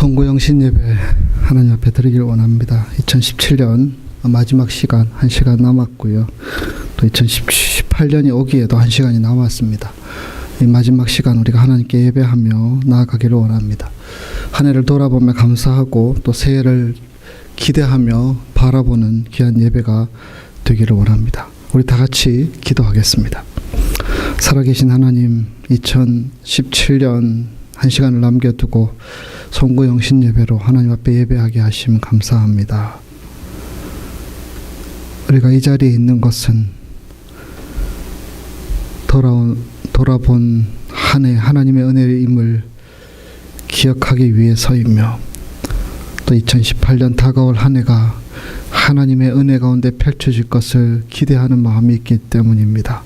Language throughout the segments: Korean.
송구영신 예배 하나님 앞에 드리길 원합니다. 2017년 마지막 시간 1시간 남았고요. 또 2018년이 오기에도 1시간이 남았습니다. 이 마지막 시간 우리가 하나님께 예배하며 나아가기를 원합니다. 한 해를 돌아보며 감사하고 또 새해를 기대하며 바라보는 귀한 예배가 되기를 원합니다. 우리 다 같이 기도하겠습니다. 살아계신 하나님, 2017년 1시간을 남겨두고 송구영신 예배로 하나님 앞에 예배하게 하심 감사합니다. 우리가 이 자리에 있는 것은 돌아본 한 해 하나님의 은혜의 임을 기억하기 위해서이며 또 2018년 다가올 한 해가 하나님의 은혜 가운데 펼쳐질 것을 기대하는 마음이 있기 때문입니다.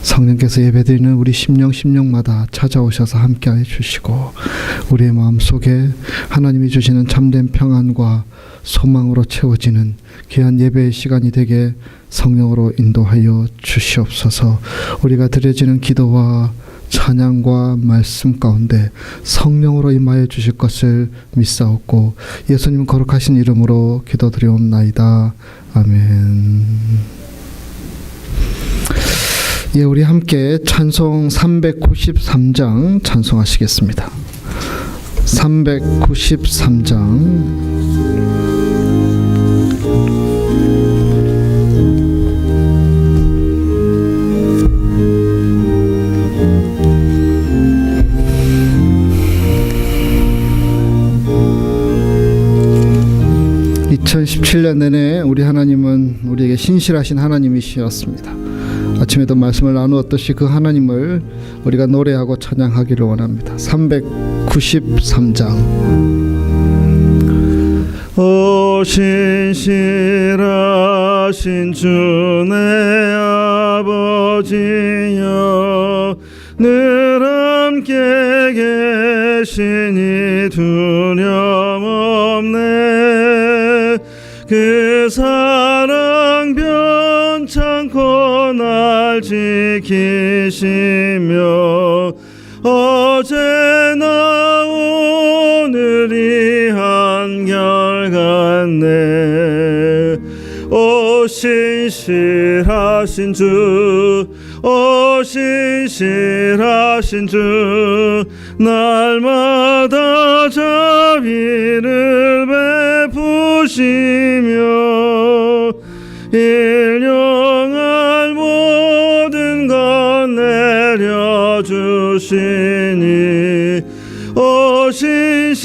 성령께서 예배드리는 우리 심령마다 찾아오셔서 함께해 주시고 우리의 마음속에 하나님이 주시는 참된 평안과 소망으로 채워지는 귀한 예배의 시간이 되게 성령으로 인도하여 주시옵소서. 우리가 드려지는 기도와 찬양과 말씀 가운데 성령으로 임하여 주실 것을 믿사옵고 예수님 거룩하신 이름으로 기도드리옵나이다. 아멘. 예, 우리 함께 찬송 393장 찬송하시겠습니다. 393장 2017년 내내 우리 하나님은 우리에게 신실하신 하나님이시었습니다. 아침에도 말씀을 나누었듯이 그 하나님을 우리가 노래하고 찬양하기를 원합니다. 393장 오 신실하신 주 내 아버지여 늘 함께 계시니 두려움 없네 그 사랑 변찮고 날 지키시며 어제나 오늘이 한결같네 오 신실하신 주 오 신실하신 주 날마다 자비를 베푸시며 일용할 모든 것 내려주시니 오 신실하신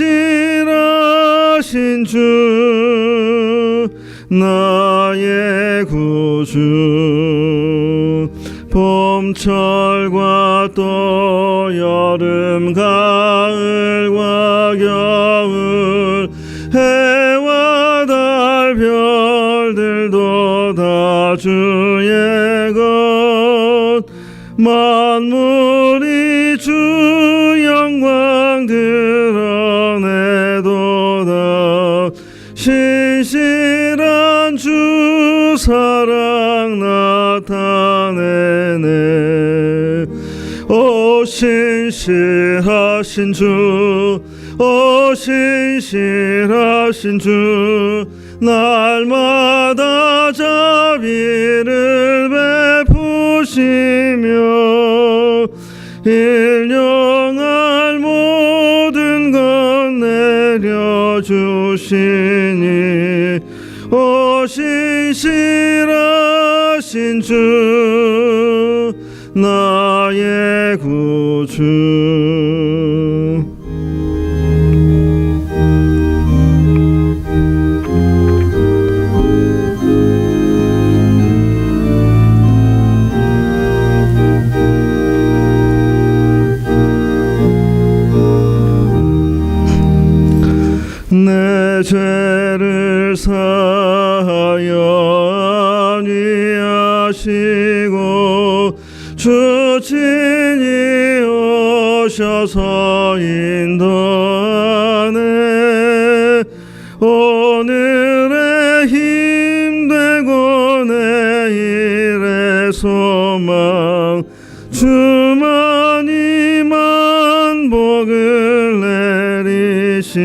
주 나의 구주 봄철과 또 여름 가을과 겨울 해와 달 별들도 다 주의 것 만물이 주 영광 드러내도다 신실한 주 사랑 나타내네 오 신실하신 주 오 신실하신 주 날마다 자비를 베푸시며 일용할 모든 것 내려주시니 오 신실하신 주 나의 구주 내 죄를 사하여 안위하시고 주 친히 오셔서 인도하네 오늘의 힘되고 내일의 소망 주만이 만복을 내리시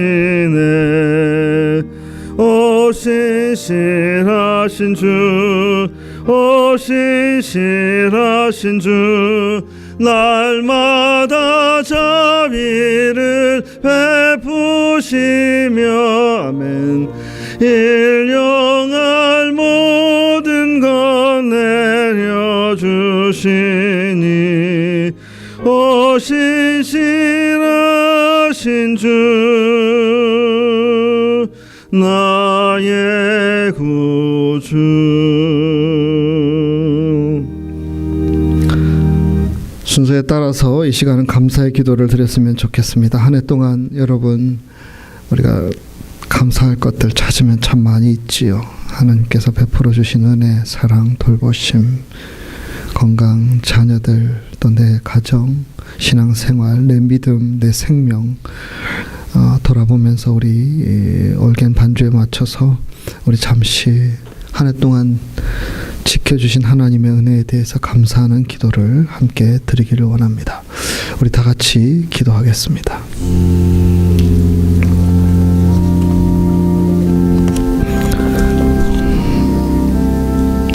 신실하신 주, 오 신실하신 주, 날마다 자비를 베푸시며 아멘. 일용할 모든 것 내려주시니 오 신실하신 주, 나의 구주. 순서에 따라서 이 시간은 감사의 기도를 드렸으면 좋겠습니다. 한 해 동안 여러분 우리가 감사할 것들 찾으면 참 많이 있지요. 하나님께서 베풀어 주신 은혜, 사랑, 돌보심, 건강, 자녀들, 또 내 가정, 신앙생활, 내 믿음, 내 생명 돌아보면서 우리 올겐 반주에 맞춰서 우리 잠시 한 해 동안 지켜주신 하나님의 은혜에 대해서 감사하는 기도를 함께 드리기를 원합니다. 우리 다 같이 기도하겠습니다.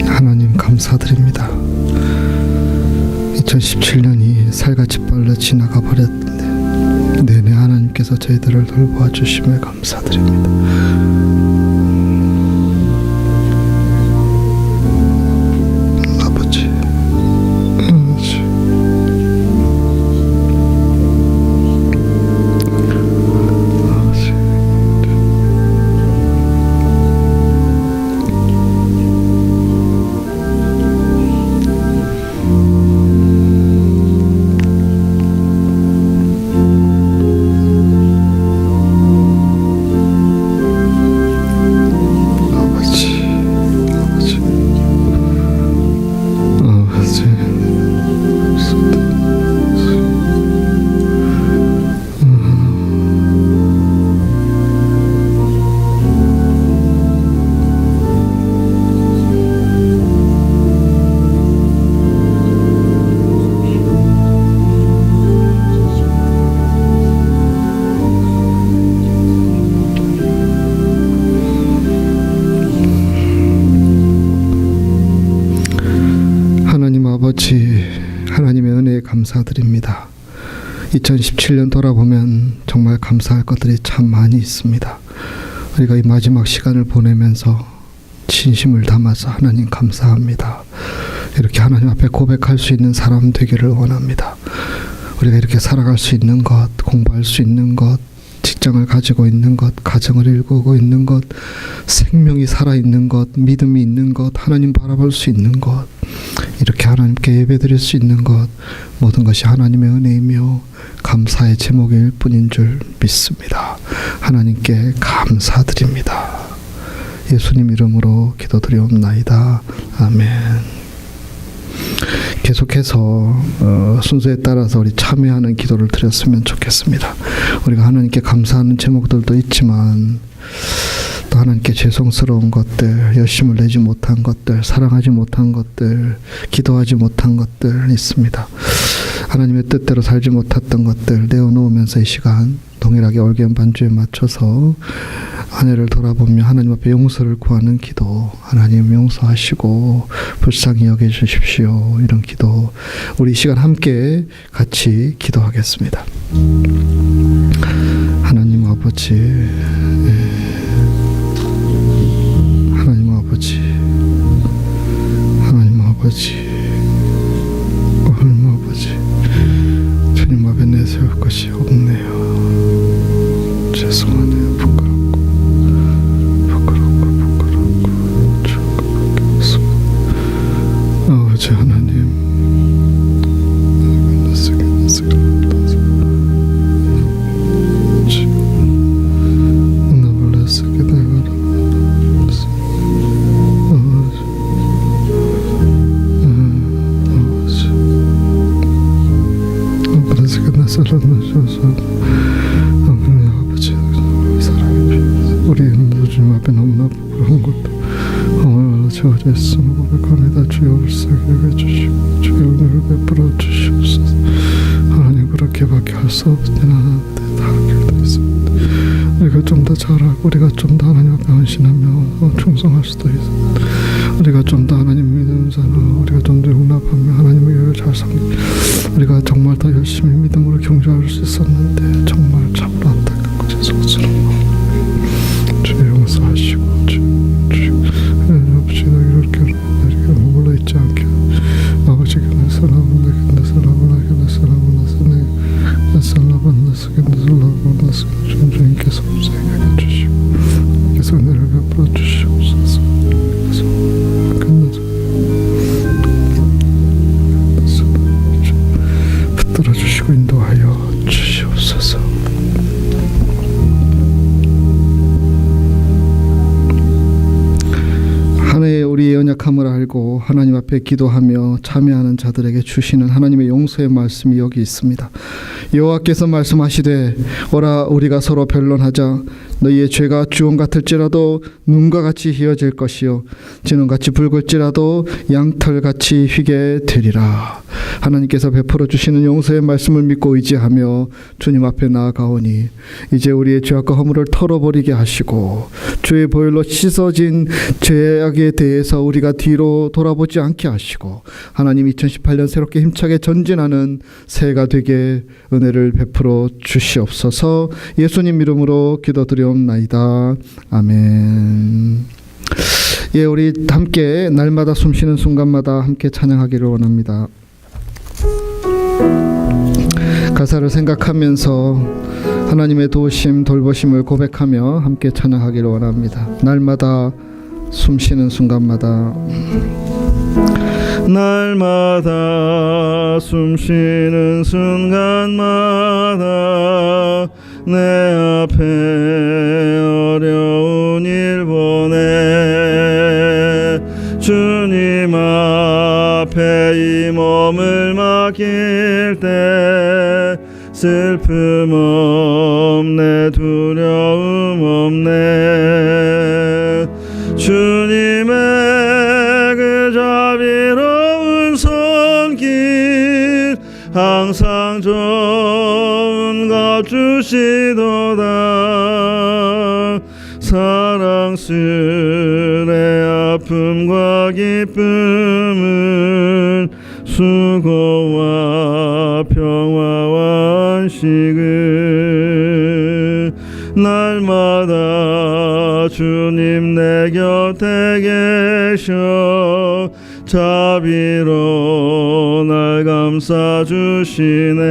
하나님 감사드립니다. 2017년이 살같이 빨라 지나가 버렸는데 내내 하나님께서 저희들을 돌보아 주심에 감사드립니다. 아버지, 하나님의 은혜에 감사드립니다. 2017년 돌아보면 정말 감사할 것들이 참 많이 있습니다. 우리가 이 마지막 시간을 보내면서 진심을 담아서 하나님 감사합니다. 이렇게 하나님 앞에 고백할 수 있는 사람 되기를 원합니다. 우리가 이렇게 살아갈 수 있는 것, 공부할 수 있는 것, 직장을 가지고 있는 것, 가정을 일구고 있는 것, 생명이 살아있는 것, 믿음이 있는 것, 하나님 바라볼 수 있는 것, 이렇게 하나님께 예배드릴 수 있는 것, 모든 것이 하나님의 은혜이며 감사의 제목일 뿐인 줄 믿습니다. 하나님께 감사드립니다. 예수님 이름으로 기도드리옵나이다. 아멘. 계속해서 순서에 따라서 우리 참여하는 기도를 드렸으면 좋겠습니다. 우리가 하나님께 감사하는 제목들도 있지만 또 하나님께 죄송스러운 것들, 열심을 내지 못한 것들, 사랑하지 못한 것들, 기도하지 못한 것들 있습니다. 하나님의 뜻대로 살지 못했던 것들 내어놓으면서 이 시간 동일하게 올겐 반주에 맞춰서 한 해를 돌아보며 하나님 앞에 용서를 구하는 기도, 하나님 용서하시고 불쌍히 여겨주십시오, 이런 기도 우리 이 시간 함께 같이 기도하겠습니다. 하나님 아버지, 하나님 아버지, 하나님 아버지, 하나님 아버지, 주님 앞에 내세울 것이 없네요. 죄송하네요. 부끄럽고 죄밖에 없습니다. 아버지 하나님, 우리 주님 앞에 너무나 부끄러운 것도 오늘 저졌으면 고백합니다. 주여 불쌍히 여겨주시고 주여 은혜를 베풀어 주시옵소서. 하나님 그렇게밖에 할 수 없는 하나님께 다 하게 되겠습니다. 우리가 좀 더 잘하고 우리가 좀 더 하나님 앞에 헌신하며 충성할 수도 있어. 우리가 좀 더 하나님 믿는 자나 우리가 좀 더 용납하며 하나님의 일을 잘 섬기고 우리가 정말 더 열심히 믿음으로 경주할 수 있었는데 정말 참으로 안타깝고 죄송스러워. 주 용서하시고 주 아버지 이렇게 머물러 있지 않게 아버지 주님께서 없애게 해주시고 계속 은혜를 베풀어 주시옵소서. 붙들어 주시고 인도하여 주시옵소서. 한 해의 우리의 연약함을 알고 하나님 앞에 기도하며 참여하는 자들에게 주시는 하나님의 용서의 말씀이 여기 있습니다. 여호와께서 말씀하시되 오라 우리가 서로 변론하자. 너희의 죄가 주홍 같을지라도 눈과 같이 희어질 것이요 진홍같이 붉을지라도 양털같이 휘게 되리라. 하나님께서 베풀어 주시는 용서의 말씀을 믿고 의지하며 주님 앞에 나아가오니 이제 우리의 죄악과 허물을 털어버리게 하시고 주의 보혈로 씻어진 죄악에 대해서 우리가 뒤로 돌아보지 않게 하시고 하나님 2018년 새롭게 힘차게 전진하는 새해가 되게 은혜를 베풀어 주시옵소서. 예수님 이름으로 기도드리옵나이다. 아멘. 예, 우리 함께 날마다 숨쉬는 순간마다 함께 찬양하기를 원합니다. 가사를 생각하면서 하나님의 도우심 돌보심을 고백하며 함께 찬양하기를 원합니다. 날마다 숨쉬는 순간마다 날마다 숨쉬는 순간마다 내 앞에 어려운 일 보내 주님 앞에 이 몸을 맡길 때 슬픔 없네 두려움 없네 주님의 그 자비로운 손길 항상 좋은 것 주시도다 사랑스레 아픔과 기쁨을 수고와 평화와 안식을 날마다 주님 내 곁에 계셔 자비로 날 감싸주시네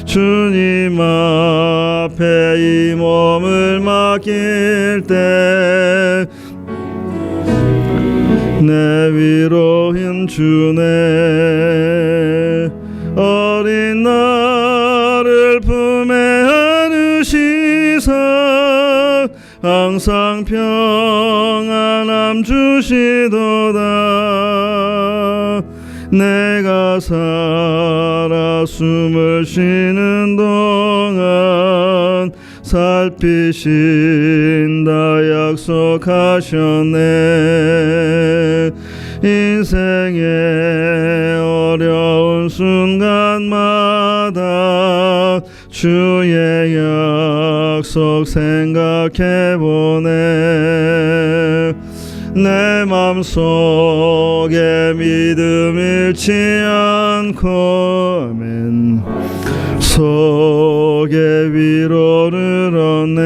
주님 앞에 이 몸을 맡길 때 내 위로 힘주네 어린 나를 품에 안으시사 항상 평안함 주시도다 내가 살아 숨을 쉬는 동안 살피신다 약속하셨네 인생의 어려운 순간마다 주의 약속 생각해보네 내 맘속에 믿음 잃지 않고 맨 속에 위로를 얻네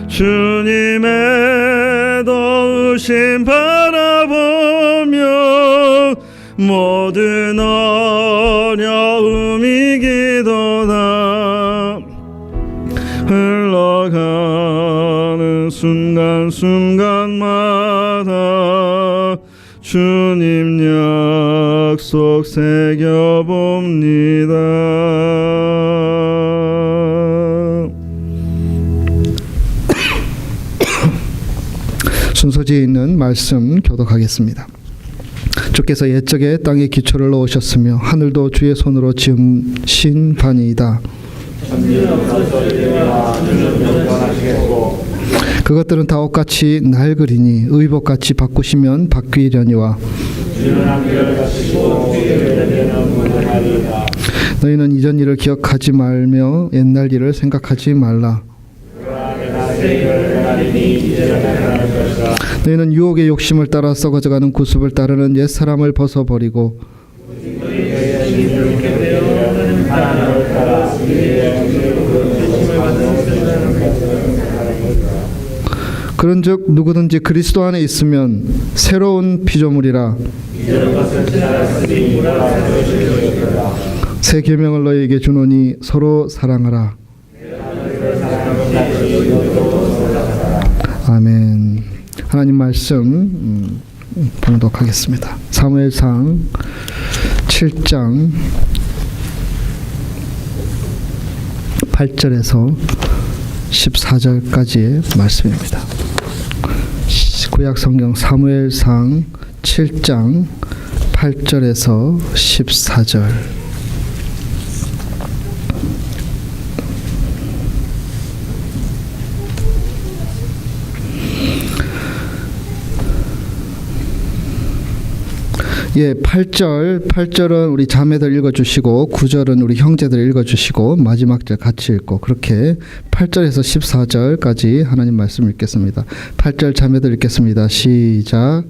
주님의 도우심 바라보며 모든 어려움 이기도다 흘러가는 순간순간마다 주님 약속 새겨봅니다. 순서지에 있는 말씀 교독하겠습니다. 주께서 옛적에 땅에 기초를 놓으셨으며 하늘도 주의 손으로 지으신 바니이다. 그것들은 다 옷같이 낡으리니 의복같이 바꾸시면 바뀌려니와 너희는 이전 일을 기억하지 말며 옛날 일을 생각하지 말라. 너희는 유혹의 욕심을 따라 썩어져가는 구습을 따르는 옛사람을 벗어버리고 그런즉 누구든지 그리스도 안에 있으면 새로운 피조물이라. 새 계명을 너희에게 주노니 서로 사랑하라. 아멘. 하나님 말씀 봉독하겠습니다. 사무엘상 7장 8절에서 14절까지의 말씀입니다. 구약 성경 사무엘상 7장 8절에서 14절. 예, 8절은 우리 자매들 읽어주시고 9절은 우리 형제들 읽어주시고 마지막 절 같이 읽고 그렇게 8절에서 14절까지 하나님 말씀 읽겠습니다. 8절 자매들 읽겠습니다. 시작.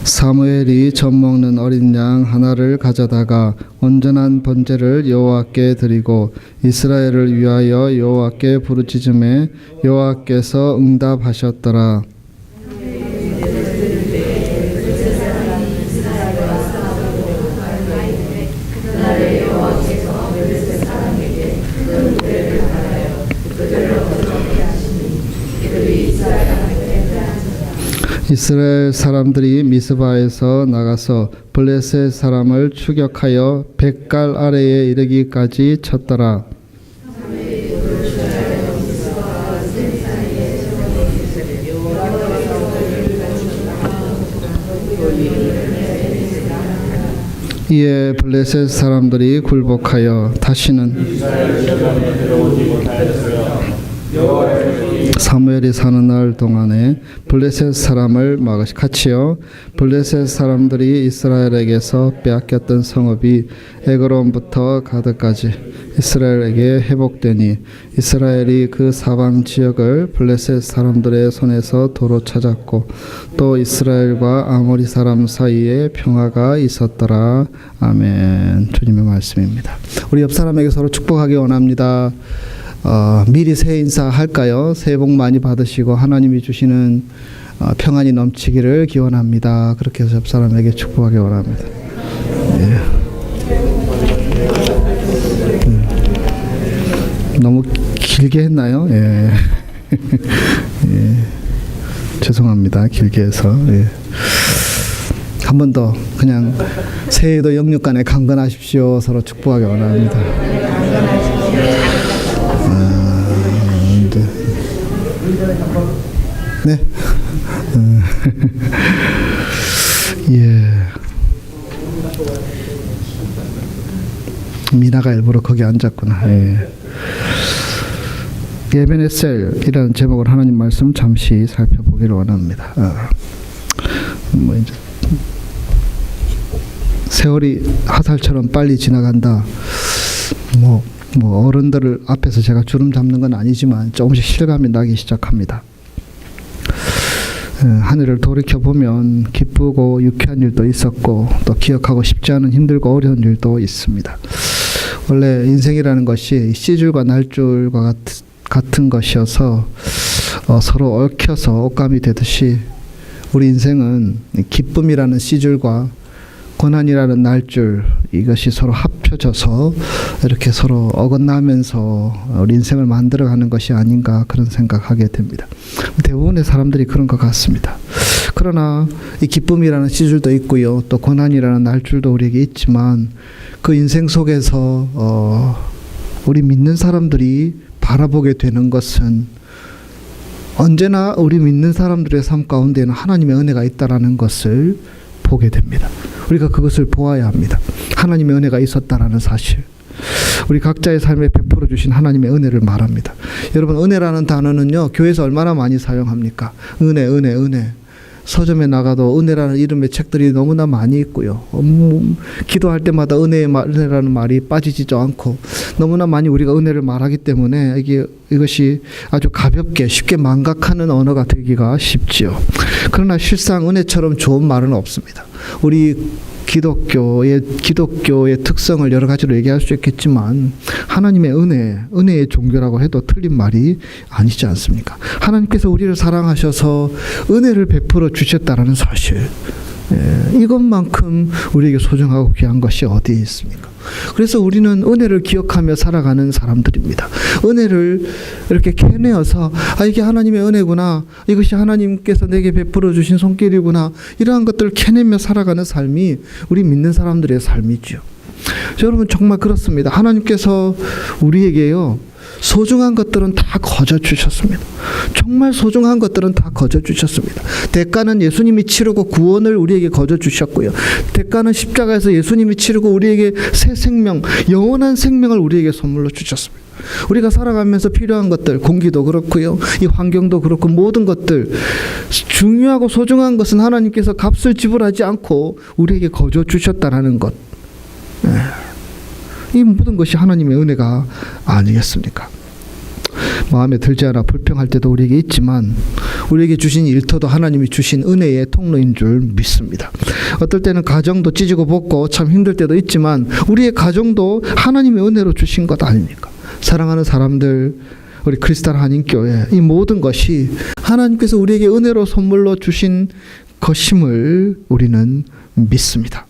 사무엘이 젖 먹는 어린 양 하나를 가져다가 온전한 번제를 여호와께 드리고 이스라엘을 위하여 여호와께 부르짖음에 여호와께서 응답하셨더라. 이스라엘 사람들이 미스바에서 나가서 블레셋 사람을 추격하여 벳갈 아래에 이르기까지 쳤더라. 이에 블레셋 사람들이 굴복하여 다시는 사무엘이 사는 날 동안에 블레셋 사람을 같이요. 블레셋 사람들이 이스라엘에게서 빼앗겼던 성읍이 에그론부터 가드까지 이스라엘에게 회복되니 이스라엘이 그 사방 지역을 블레셋 사람들의 손에서 도로 찾았고 또 이스라엘과 아모리 사람 사이에 평화가 있었더라. 아멘. 주님의 말씀입니다. 우리 옆 사람에게 서로 축복하기 원합니다. 미리 새해 인사할까요? 새해 복 많이 받으시고 하나님이 주시는 평안이 넘치기를 기원합니다. 그렇게 해서 옆 사람에게 축복하기 원합니다. 예. 너무 길게 했나요? 예. 예. 죄송합니다. 길게 해서. 예. 한 번 더 그냥 새해도 영육간에 강건하십시오. 서로 축복하기 원합니다. 네. 예. 미나가 일부러 거기 앉았구나. 예. 에베네셀이라는 제목으로 하나님 말씀 잠시 살펴보기를 원합니다. 뭐 이제 세월이 화살처럼 빨리 지나간다. 뭐 어른들을 앞에서 제가 주름 잡는 건 아니지만 조금씩 실감이 나기 시작합니다. 한 해를 돌이켜보면 기쁘고 유쾌한 일도 있었고 또 기억하고 싶지 않은 힘들고 어려운 일도 있습니다. 원래 인생이라는 것이 씨줄과 날줄과 같은 것이어서 서로 얽혀서 옷감이 되듯이 우리 인생은 기쁨이라는 씨줄과 고난이라는 날줄 이것이 서로 합쳐져서 이렇게 서로 어긋나면서 우리 인생을 만들어가는 것이 아닌가 그런 생각하게 됩니다. 대부분의 사람들이 그런 것 같습니다. 그러나 이 기쁨이라는 씨줄도 있고요. 또 고난이라는 날줄도 우리에게 있지만 그 인생 속에서 우리 믿는 사람들이 바라보게 되는 것은 언제나 우리 믿는 사람들의 삶 가운데는 하나님의 은혜가 있다라는 것을 보게 됩니다. 우리가 그것을 보아야 합니다. 하나님의 은혜가 있었다라는 사실. 우리 각자의 삶에 베풀어 주신 하나님의 은혜를 말합니다. 여러분, 은혜라는 단어는요, 교회에서 얼마나 많이 사용합니까? 은혜, 은혜, 은혜. 서점에 나가도 은혜라는 이름의 책들이 너무나 많이 있고요. 기도할 때마다 은혜라는 말이 빠지지도 않고 너무나 많이 우리가 은혜를 말하기 때문에 이것이 아주 가볍게 쉽게 망각하는 언어가 되기가 쉽지요. 그러나 실상 은혜처럼 좋은 말은 없습니다. 우리 기독교의 특성을 여러 가지로 얘기할 수 있겠지만 하나님의 은혜의 종교라고 해도 틀린 말이 아니지 않습니까? 하나님께서 우리를 사랑하셔서 은혜를 베풀어 주셨다라는 사실, 이것만큼 우리에게 소중하고 귀한 것이 어디에 있습니까? 그래서 우리는 은혜를 기억하며 살아가는 사람들입니다. 은혜를 이렇게 캐내어서 이게 하나님의 은혜구나, 이것이 하나님께서 내게 베풀어 주신 손길이구나, 이러한 것들을 캐내며 살아가는 삶이 우리 믿는 사람들의 삶이죠. 여러분, 정말 그렇습니다. 하나님께서 우리에게요, 소중한 것들은 다 거저 주셨습니다. 정말 소중한 것들은 다 거저 주셨습니다. 대가는 예수님이 치르고 구원을 우리에게 거저 주셨고요. 대가는 십자가에서 예수님이 치르고 우리에게 새 생명, 영원한 생명을 우리에게 선물로 주셨습니다. 우리가 살아가면서 필요한 것들, 공기도 그렇고요, 이 환경도 그렇고, 모든 것들, 중요하고 소중한 것은 하나님께서 값을 지불하지 않고 우리에게 거저 주셨다라는 것, 이 모든 것이 하나님의 은혜가 아니겠습니까? 마음에 들지 않아 불평할 때도 우리에게 있지만 우리에게 주신 일터도 하나님이 주신 은혜의 통로인 줄 믿습니다. 어떨 때는 가정도 찢고 볶고 참 힘들 때도 있지만 우리의 가정도 하나님의 은혜로 주신 것 아닙니까? 사랑하는 사람들, 우리 크리스탈 한인교회, 이 모든 것이 하나님께서 우리에게 은혜로 선물로 주신 것임을 우리는 믿습니다.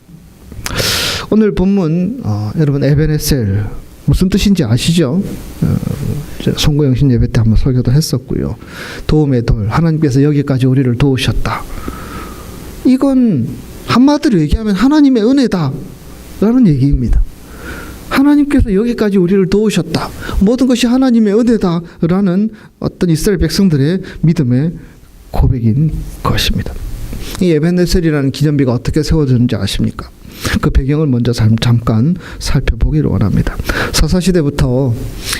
오늘 본문, 여러분, 에베네셀 무슨 뜻인지 아시죠? 송구영신 예배 때 한번 설교도 했었고요. 도움의 돌, 하나님께서 여기까지 우리를 도우셨다. 이건 한마디로 얘기하면 하나님의 은혜다라는 얘기입니다. 하나님께서 여기까지 우리를 도우셨다. 모든 것이 하나님의 은혜다라는 어떤 이스라엘 백성들의 믿음의 고백인 것입니다. 이 에베네셀이라는 기념비가 어떻게 세워졌는지 아십니까? 그 배경을 먼저 잠깐 살펴보기를 원합니다. 사사시대부터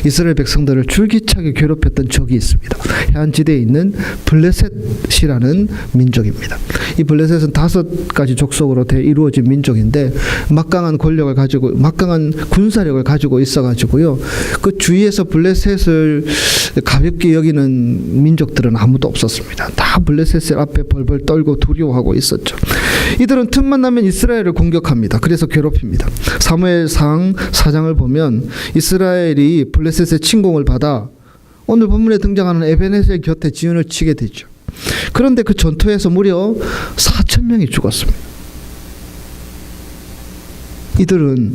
이스라엘 백성들을 줄기차게 괴롭혔던 적이 있습니다. 해안지대에 있는 블레셋이라는 민족입니다. 이 블레셋은 5가지 족속으로 이루어진 민족인데 막강한 권력을 가지고, 막강한 군사력을 가지고 있어가지고요, 그 주위에서 블레셋을 가볍게 여기는 민족들은 아무도 없었습니다. 다 블레셋 앞에 벌벌 떨고 두려워하고 있었죠. 이들은 틈만 나면 이스라엘을 공격합니다. 그래서 괴롭힙니다. 사무엘상 4장을 보면 이스라엘이 블레셋의 침공을 받아 오늘 본문에 등장하는 에베네셀 곁에 지훈을 치게 되죠. 그런데 그 전투에서 무려 4,000명이 죽었습니다. 이들은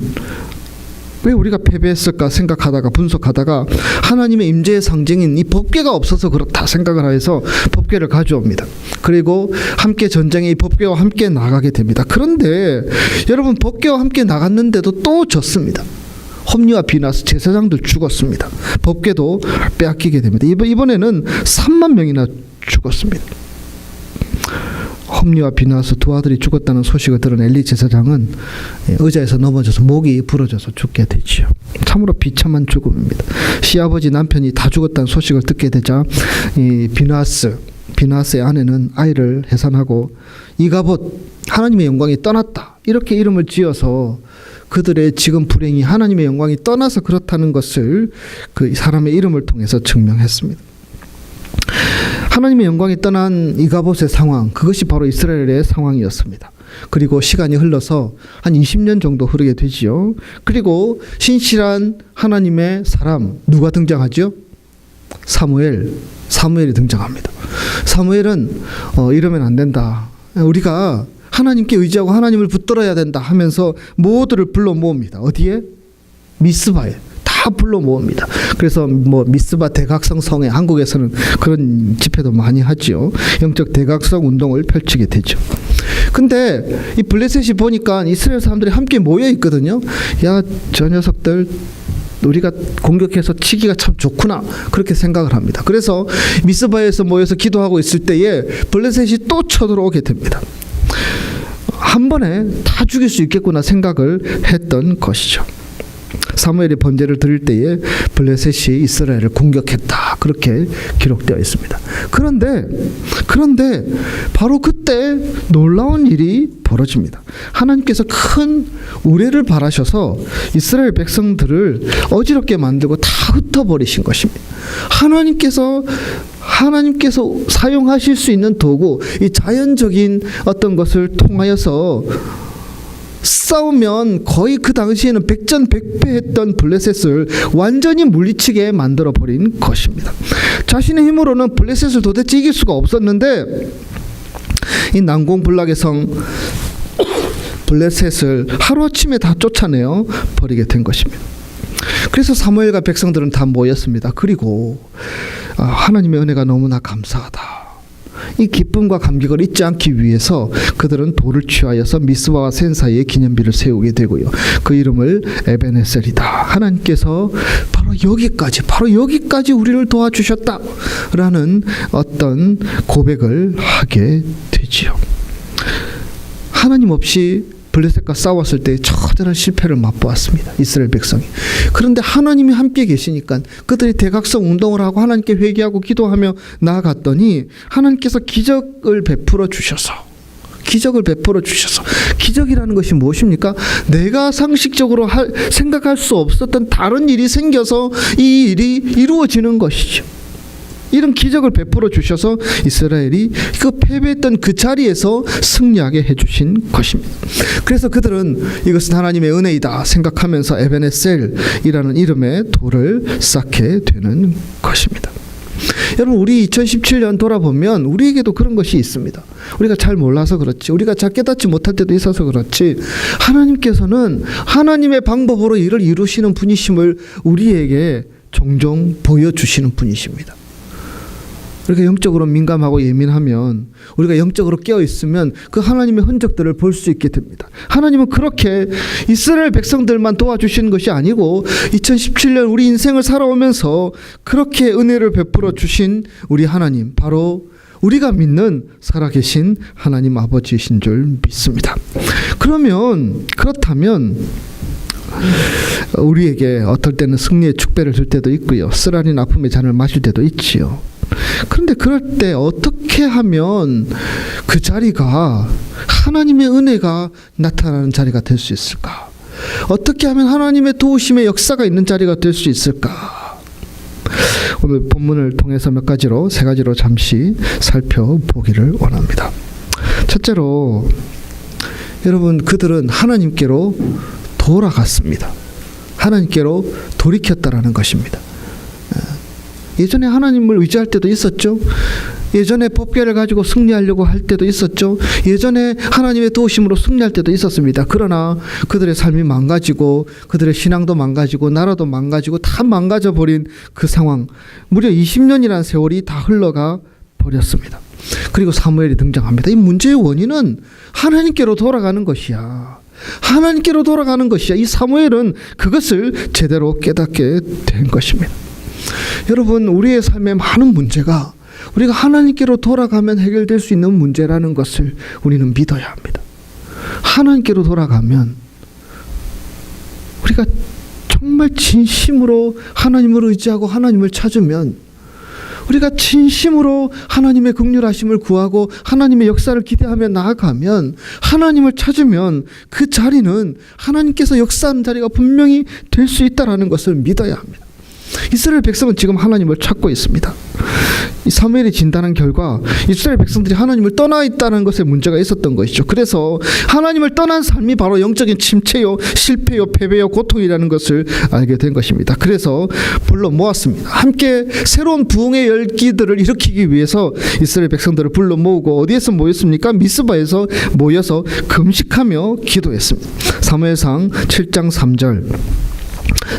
왜 우리가 패배했을까 생각하다가 분석하다가 하나님의 임재의 상징인 이 법궤가 없어서 그렇다 생각을 해서 법궤를 가져옵니다. 그리고 함께 전쟁에 이 법궤와 함께 나가게 됩니다. 그런데 여러분, 법궤와 함께 나갔는데도 또 졌습니다. 홈리와 비나스 제사장들 죽었습니다. 법궤도 빼앗기게 됩니다. 이번에는 3만 명이나 죽었습니다. 홈리와 비나스 두 아들이 죽었다는 소식을 들은 엘리 제사장은 의자에서 넘어져서 목이 부러져서 죽게 되지요. 참으로 비참한 죽음입니다. 시아버지 남편이 다 죽었다는 소식을 듣게 되자 이 비나스의 아내는 아이를 해산하고 이가봇, 하나님의 영광이 떠났다, 이렇게 이름을 지어서 그들의 지금 불행이 하나님의 영광이 떠나서 그렇다는 것을 그 사람의 이름을 통해서 증명했습니다. 하나님의 영광이 떠난 이가봇의 상황, 그것이 바로 이스라엘의 상황이었습니다. 그리고 시간이 흘러서 한 20년 정도 흐르게 되지요. 그리고 신실한 하나님의 사람, 누가 등장하죠? 사무엘이 등장합니다. 사무엘은 이러면 안 된다, 우리가 하나님께 의지하고 하나님을 붙들어야 된다 하면서 모두를 불러 모읍니다. 어디에? 미스바에 다 불러 모읍니다. 그래서 미스바 대각성 성회, 한국에서는 그런 집회도 많이 하죠. 영적 대각성 운동을 펼치게 되죠. 근데 이 블레셋이 보니까 이스라엘 사람들이 함께 모여 있거든요. 야, 저 녀석들 우리가 공격해서 치기가 참 좋구나, 그렇게 생각을 합니다. 그래서 미스바에서 모여서 기도하고 있을 때에 블레셋이 또 쳐들어오게 됩니다. 한 번에 다 죽일 수 있겠구나 생각을 했던 것이죠. 사무엘이 번제를 드릴 때에 블레셋이 이스라엘을 공격했다, 그렇게 기록되어 있습니다. 그런데 바로 그때 놀라운 일이 벌어집니다. 하나님께서 큰 우레를 바라셔서 이스라엘 백성들을 어지럽게 만들고 다 흩어버리신 것입니다. 하나님께서 사용하실 수 있는 도구, 이 자연적인 어떤 것을 통하여서 싸우면 거의 그 당시에는 백전백패했던 블레셋을 완전히 물리치게 만들어버린 것입니다. 자신의 힘으로는 블레셋을 도대체 이길 수가 없었는데 이 난공불락의 성 블레셋을 하루아침에 다 쫓아내어 버리게 된 것입니다. 그래서 사무엘과 백성들은 다 모였습니다. 그리고 하나님의 은혜가 너무나 감사하다, 이 기쁨과 감격을 잊지 않기 위해서 그들은 돌을 취하여서 미스바와 센 사이에 기념비를 세우게 되고요. 그 이름을 에베네셀이다. 하나님께서 바로 여기까지 우리를 도와주셨다라는 어떤 고백을 하게 되지요. 하나님 없이 블레셋과 싸웠을 때 처절한 실패를 맛보았습니다, 이스라엘 백성이. 그런데 하나님이 함께 계시니까 그들이 대각성 운동을 하고 하나님께 회개하고 기도하며 나아갔더니 하나님께서 기적을 베풀어 주셔서, 기적이라는 것이 무엇입니까? 내가 상식적으로 생각할 수 없었던 다른 일이 생겨서 이 일이 이루어지는 것이죠. 이런 기적을 베풀어 주셔서 이스라엘이 그 패배했던 그 자리에서 승리하게 해주신 것입니다. 그래서 그들은 이것은 하나님의 은혜이다 생각하면서 에베네셀이라는 이름의 돌을 쌓게 되는 것입니다. 여러분, 우리 2017년 돌아보면 우리에게도 그런 것이 있습니다. 우리가 잘 몰라서 그렇지, 우리가 잘 깨닫지 못할 때도 있어서 그렇지, 하나님께서는 하나님의 방법으로 일을 이루시는 분이심을 우리에게 종종 보여주시는 분이십니다. 우리가 영적으로 민감하고 예민하면, 우리가 영적으로 깨어있으면 그 하나님의 흔적들을 볼 수 있게 됩니다. 하나님은 그렇게 이스라엘 백성들만 도와주시는 것이 아니고 2017년 우리 인생을 살아오면서 그렇게 은혜를 베풀어 주신 우리 하나님, 바로 우리가 믿는 살아계신 하나님 아버지이신 줄 믿습니다. 그렇다면 우리에게 어떨 때는 승리의 축배를 줄 때도 있고요, 쓰라린 아픔의 잔을 마실 때도 있지요. 그런데 그럴 때 어떻게 하면 그 자리가 하나님의 은혜가 나타나는 자리가 될 수 있을까? 어떻게 하면 하나님의 도우심의 역사가 있는 자리가 될 수 있을까? 오늘 본문을 통해서 세 가지로 잠시 살펴보기를 원합니다. 첫째로, 여러분, 그들은 하나님께로 돌아갔습니다. 하나님께로 돌이켰다라는 것입니다. 예전에 하나님을 의지할 때도 있었죠. 예전에 법궤를 가지고 승리하려고 할 때도 있었죠. 예전에 하나님의 도우심으로 승리할 때도 있었습니다. 그러나 그들의 삶이 망가지고 그들의 신앙도 망가지고 나라도 망가지고 다 망가져버린 그 상황, 무려 20년이라는 세월이 다 흘러가 버렸습니다. 그리고 사무엘이 등장합니다. 이 문제의 원인은 하나님께로 돌아가는 것이야. 하나님께로 돌아가는 것이야. 이 사무엘은 그것을 제대로 깨닫게 된 것입니다. 여러분, 우리의 삶의 많은 문제가 우리가 하나님께로 돌아가면 해결될 수 있는 문제라는 것을 우리는 믿어야 합니다. 하나님께로 돌아가면, 우리가 정말 진심으로 하나님을 의지하고 하나님을 찾으면, 우리가 진심으로 하나님의 긍휼하심을 구하고 하나님의 역사를 기대하며 나아가면, 하나님을 찾으면 그 자리는 하나님께서 역사하는 자리가 분명히 될 수 있다는 것을 믿어야 합니다. 이스라엘 백성은 지금 하나님을 찾고 있습니다. 이 사무엘이 진단한 결과 이스라엘 백성들이 하나님을 떠나 있다는 것에 문제가 있었던 것이죠. 그래서 하나님을 떠난 삶이 바로 영적인 침체요, 실패요, 패배요, 고통이라는 것을 알게 된 것입니다. 그래서 불러 모았습니다. 함께 새로운 부흥의 열기들을 일으키기 위해서 이스라엘 백성들을 불러 모으고, 어디에서 모였습니까? 미스바에서 모여서 금식하며 기도했습니다. 사무엘상 7장 3절,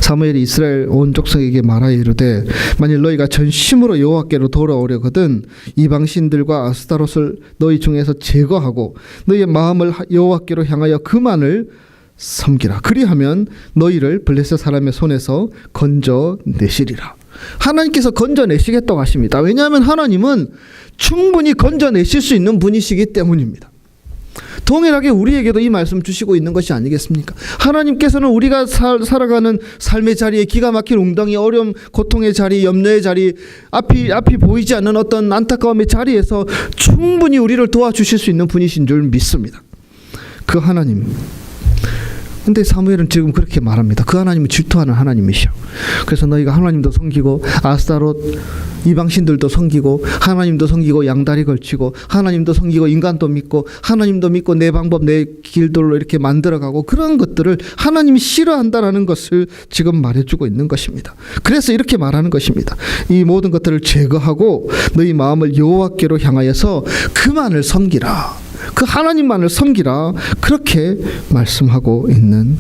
사무엘이 이스라엘 온 족속에게 말하여 이르되, 만일 너희가 전심으로 여호와께로 돌아오려거든 이방신들과 아스타롯을 너희 중에서 제거하고 너희의 마음을 여호와께로 향하여 그만을 섬기라. 그리하면 너희를 블레셋 사람의 손에서 건져내시리라. 하나님께서 건져내시겠다고 하십니다. 왜냐하면 하나님은 충분히 건져내실 수 있는 분이시기 때문입니다. 동일하게 우리에게도 이 말씀 주시고 있는 것이 아니겠습니까? 하나님께서는 우리가 살아가는 삶의 자리에 기가 막힌 웅덩이, 어려움, 고통의 자리, 염려의 자리, 앞이 보이지 않는 어떤 안타까움의 자리에서 충분히 우리를 도와주실 수 있는 분이신 줄 믿습니다. 그 하나님. 근데 사무엘은 지금 그렇게 말합니다. 그 하나님은 질투하는 하나님이시오. 그래서 너희가 하나님도 섬기고 아스타롯 이방신들도 섬기고 하나님도 섬기고 양다리 걸치고 하나님도 섬기고 인간도 믿고 하나님도 믿고 내 방법 내 길들로 이렇게 만들어가고 그런 것들을 하나님이 싫어한다라는 것을 지금 말해주고 있는 것입니다. 그래서 이렇게 말하는 것입니다. 이 모든 것들을 제거하고 너희 마음을 여호와께로 향하여서 그만을 섬기라. 그 하나님만을 섬기라. 그렇게 말씀하고 있는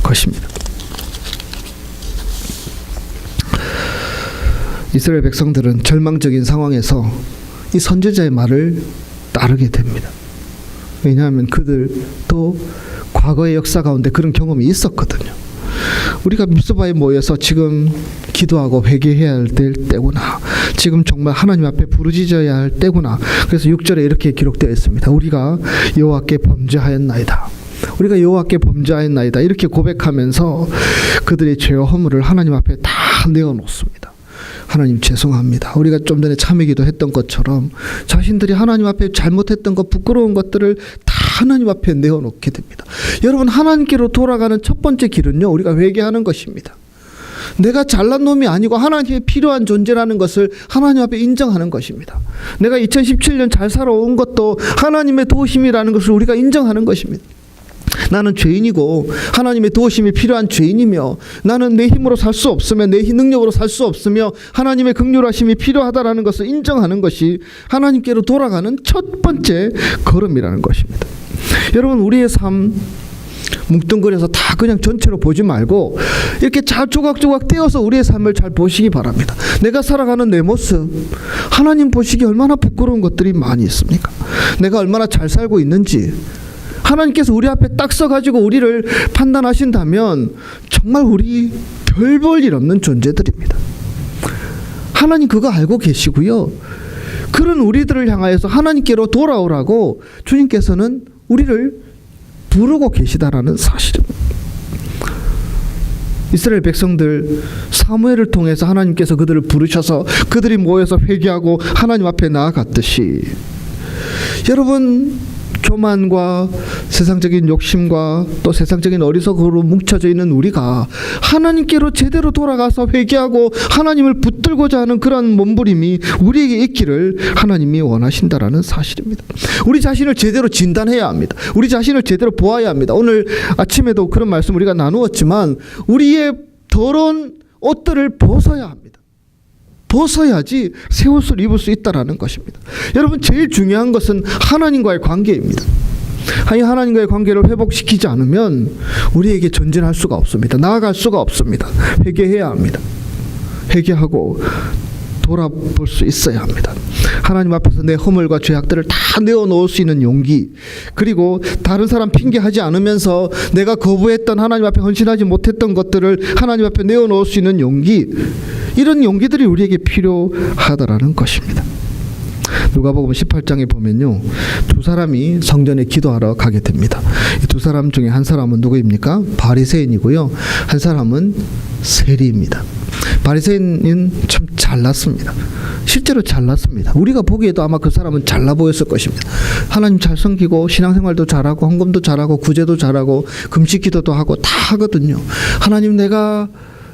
것입니다. 이스라엘 백성들은 절망적인 상황에서 이 선지자의 말을 따르게 됩니다. 왜냐하면 그들도 과거의 역사 가운데 그런 경험이 있었거든요. 우리가 밉스바에 모여서 지금 기도하고 회개해야 될 때구나. 지금 정말 하나님 앞에 부르짖어야 할 때구나. 그래서 6절에 이렇게 기록되어 있습니다. 우리가 여호와께 범죄하였나이다. 우리가 여호와께 범죄하였나이다. 이렇게 고백하면서 그들의 죄와 허물을 하나님 앞에 다 내어놓습니다. 하나님 죄송합니다. 우리가 좀 전에 참회기도 했던 것처럼 자신들이 하나님 앞에 잘못했던 것, 부끄러운 것들을 다 하나님 앞에 내어놓게 됩니다. 여러분, 하나님께로 돌아가는 첫 번째 길은요, 우리가 회개하는 것입니다. 내가 잘난 놈이 아니고 하나님의 필요한 존재라는 것을 하나님 앞에 인정하는 것입니다. 내가 2017년 잘 살아온 것도 하나님의 도우심이라는 것을 우리가 인정하는 것입니다. 나는 죄인이고 하나님의 도우심이 필요한 죄인이며 나는 내 힘으로 살 수 없으며 내 능력으로 살 수 없으며 하나님의 긍휼하심이 필요하다라는 것을 인정하는 것이 하나님께로 돌아가는 첫 번째 걸음이라는 것입니다. 여러분, 우리의 삶 뭉뚱그려서 다 그냥 전체로 보지 말고 이렇게 잘 조각조각 떼어서 우리의 삶을 잘 보시기 바랍니다. 내가 살아가는 내 모습, 하나님 보시기 얼마나 부끄러운 것들이 많이 있습니까? 내가 얼마나 잘 살고 있는지 하나님께서 우리 앞에 딱 써가지고 우리를 판단하신다면 정말 우리 별 볼 일 없는 존재들입니다. 하나님 그거 알고 계시고요. 그런 우리들을 향하여서 하나님께로 돌아오라고 주님께서는 우리를 부르고 계시다라는 사실입니다. 이스라엘 백성들 사무엘을 통해서 하나님께서 그들을 부르셔서 그들이 모여서 회개하고 하나님 앞에 나아갔듯이 여러분, 교만과 세상적인 욕심과 또 세상적인 어리석음으로 뭉쳐져 있는 우리가 하나님께로 제대로 돌아가서 회개하고 하나님을 붙들고자 하는 그런 몸부림이 우리에게 있기를 하나님이 원하신다라는 사실입니다. 우리 자신을 제대로 진단해야 합니다. 우리 자신을 제대로 보아야 합니다. 오늘 아침에도 그런 말씀 우리가 나누었지만 우리의 더러운 옷들을 벗어야 합니다. 벗어야지 새 옷을 입을 수 있다라는 것입니다. 여러분, 제일 중요한 것은 하나님과의 관계입니다. 하나님과의 관계를 회복시키지 않으면 우리에게 전진할 수가 없습니다. 나아갈 수가 없습니다. 회개해야 합니다. 회개하고 돌아볼 수 있어야 합니다. 하나님 앞에서 내 허물과 죄악들을 다 내어놓을 수 있는 용기, 그리고 다른 사람 핑계하지 않으면서 내가 거부했던 하나님 앞에 헌신하지 못했던 것들을 하나님 앞에 내어놓을 수 있는 용기, 이런 용기들이 우리에게 필요하다라는 것입니다. 누가복음 18장에 보면요, 두 사람이 성전에 기도하러 가게 됩니다. 이 두 사람 중에 한 사람은 누구입니까? 바리새인이고요, 한 사람은 세리입니다. 바리새인은 참 잘났습니다. 실제로 잘났습니다. 우리가 보기에도 아마 그 사람은 잘나 보였을 것입니다. 하나님 잘 섬기고 신앙생활도 잘하고 헌금도 잘하고 구제도 잘하고 금식기도도 하고 다 하거든요. 하나님, 내가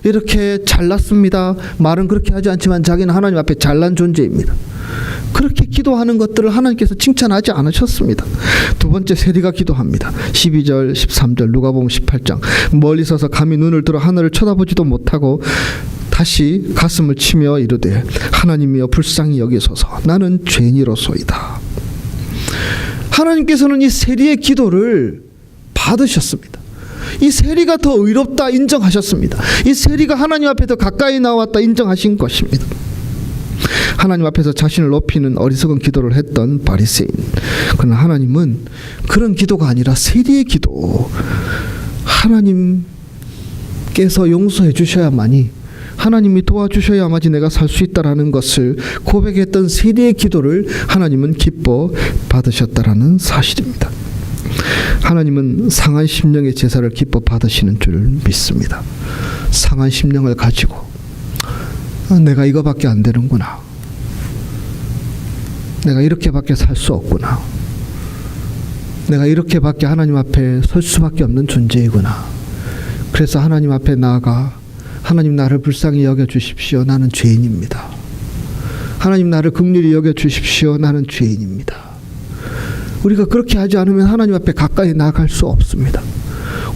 이렇게 잘났습니다. 말은 그렇게 하지 않지만 자기는 하나님 앞에 잘난 존재입니다. 그렇게 기도하는 것들을 하나님께서 칭찬하지 않으셨습니다. 두 번째, 세리가 기도합니다. 12절 13절 누가복음 18장. 멀리 서서 감히 눈을 들어 하늘을 쳐다보지도 못하고 다시 가슴을 치며 이르되 하나님이여 불쌍히 여기소서, 나는 죄인이로소이다. 하나님께서는 이 세리의 기도를 받으셨습니다. 이 세리가 더 의롭다 인정하셨습니다. 이 세리가 하나님 앞에 더 가까이 나왔다 인정하신 것입니다. 하나님 앞에서 자신을 높이는 어리석은 기도를 했던 바리새인. 그러나 하나님은 그런 기도가 아니라 세리의 기도, 하나님께서 용서해 주셔야만이 하나님이 도와주셔야마지 내가 살 수 있다라는 것을 고백했던 세리의 기도를 하나님은 기뻐 받으셨다라는 사실입니다. 하나님은 상한 심령의 제사를 기뻐 받으시는 줄 믿습니다. 상한 심령을 가지고 내가 이거밖에 안 되는구나, 내가 이렇게밖에 살 수 없구나, 내가 이렇게밖에 하나님 앞에 설 수밖에 없는 존재이구나, 그래서 하나님 앞에 나아가 하나님 나를 불쌍히 여겨주십시오, 나는 죄인입니다. 하나님 나를 긍휼히 여겨주십시오, 나는 죄인입니다. 우리가 그렇게 하지 않으면 하나님 앞에 가까이 나아갈 수 없습니다.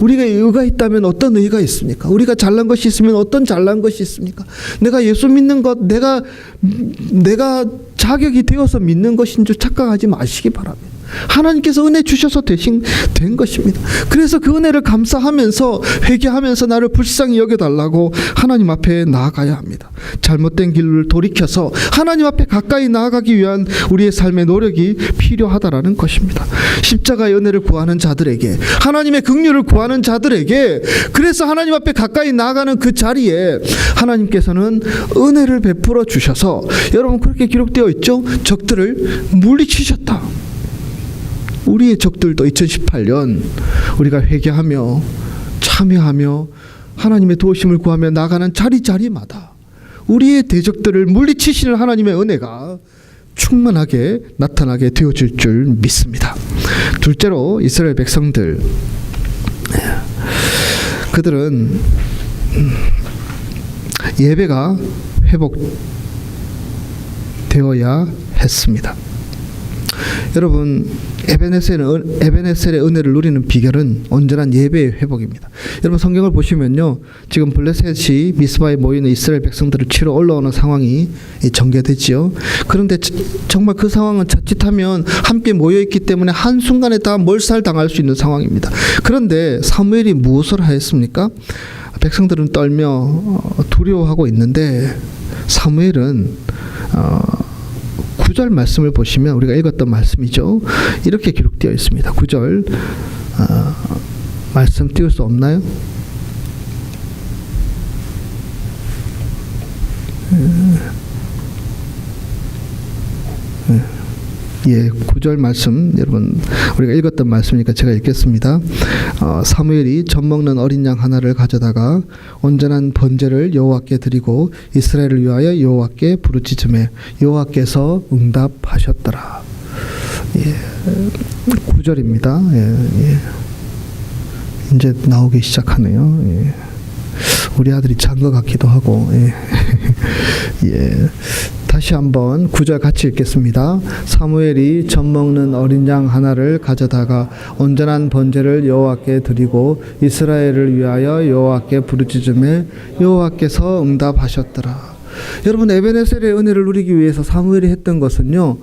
우리가 의가 있다면 어떤 의가 있습니까? 우리가 잘난 것이 있으면 어떤 잘난 것이 있습니까? 내가 예수 믿는 것, 내가 자격이 되어서 믿는 것인 줄 착각하지 마시기 바랍니다. 하나님께서 은혜 주셔서 된 것입니다. 그래서 그 은혜를 감사하면서 회개하면서 나를 불쌍히 여겨달라고 하나님 앞에 나아가야 합니다. 잘못된 길을 돌이켜서 하나님 앞에 가까이 나아가기 위한 우리의 삶의 노력이 필요하다라는 것입니다. 십자가의 은혜를 구하는 자들에게, 하나님의 긍휼을 구하는 자들에게, 그래서 하나님 앞에 가까이 나아가는 그 자리에 하나님께서는 은혜를 베풀어 주셔서, 여러분 그렇게 기록되어 있죠? 적들을 물리치셨다. 우리의 적들도 2018년 우리가 회개하며 참여하며 하나님의 도우심을 구하며 나가는 자리자리마다 우리의 대적들을 물리치시는 하나님의 은혜가 충만하게 나타나게 되어질 줄 믿습니다. 둘째로 이스라엘 백성들, 그들은 예배가 회복되어야 했습니다. 여러분, 에베네셀의 은혜를 누리는 비결은 온전한 예배의 회복입니다. 여러분 성경을 보시면요, 지금 블레셋이 미스바에 모이는 이스라엘 백성들을 치러 올라오는 상황이 전개되지요. 그런데 정말 그 상황은 자칫하면 함께 모여있기 때문에 한순간에 다 몰살당할 수 있는 상황입니다. 그런데 사무엘이 무엇을 하였습니까? 백성들은 떨며 두려워하고 있는데 사무엘은 9절 말씀을 보시면 우리가 읽었던 말씀이죠. 이렇게 기록되어 있습니다. 9절 말씀 띄울 수 없나요? 예, 9절 말씀, 여러분 우리가 읽었던 말씀이니까 제가 읽겠습니다. 사무엘이 젖먹는 어린 양 하나를 가져다가 온전한 번제를 여호와께 드리고 이스라엘을 위하여 여호와께 부르짖음에 여호와께서 응답하셨더라. 예, 9절입니다. 예. 이제 나오기 시작하네요. 예. 우리 아들이 잔 것 같기도 하고. 예. 예. 다시 한번 9절 같이 읽겠습니다. 사무엘이 젖먹는 어린 양 하나를 가져다가 온전한 번제를 여호와께 드리고 이스라엘을 위하여 여호와께 부르짖음에 여호와께서 응답하셨더라. 여러분, 에베네셀의 은혜를 누리기 위해서 사무엘이 했던 것은요,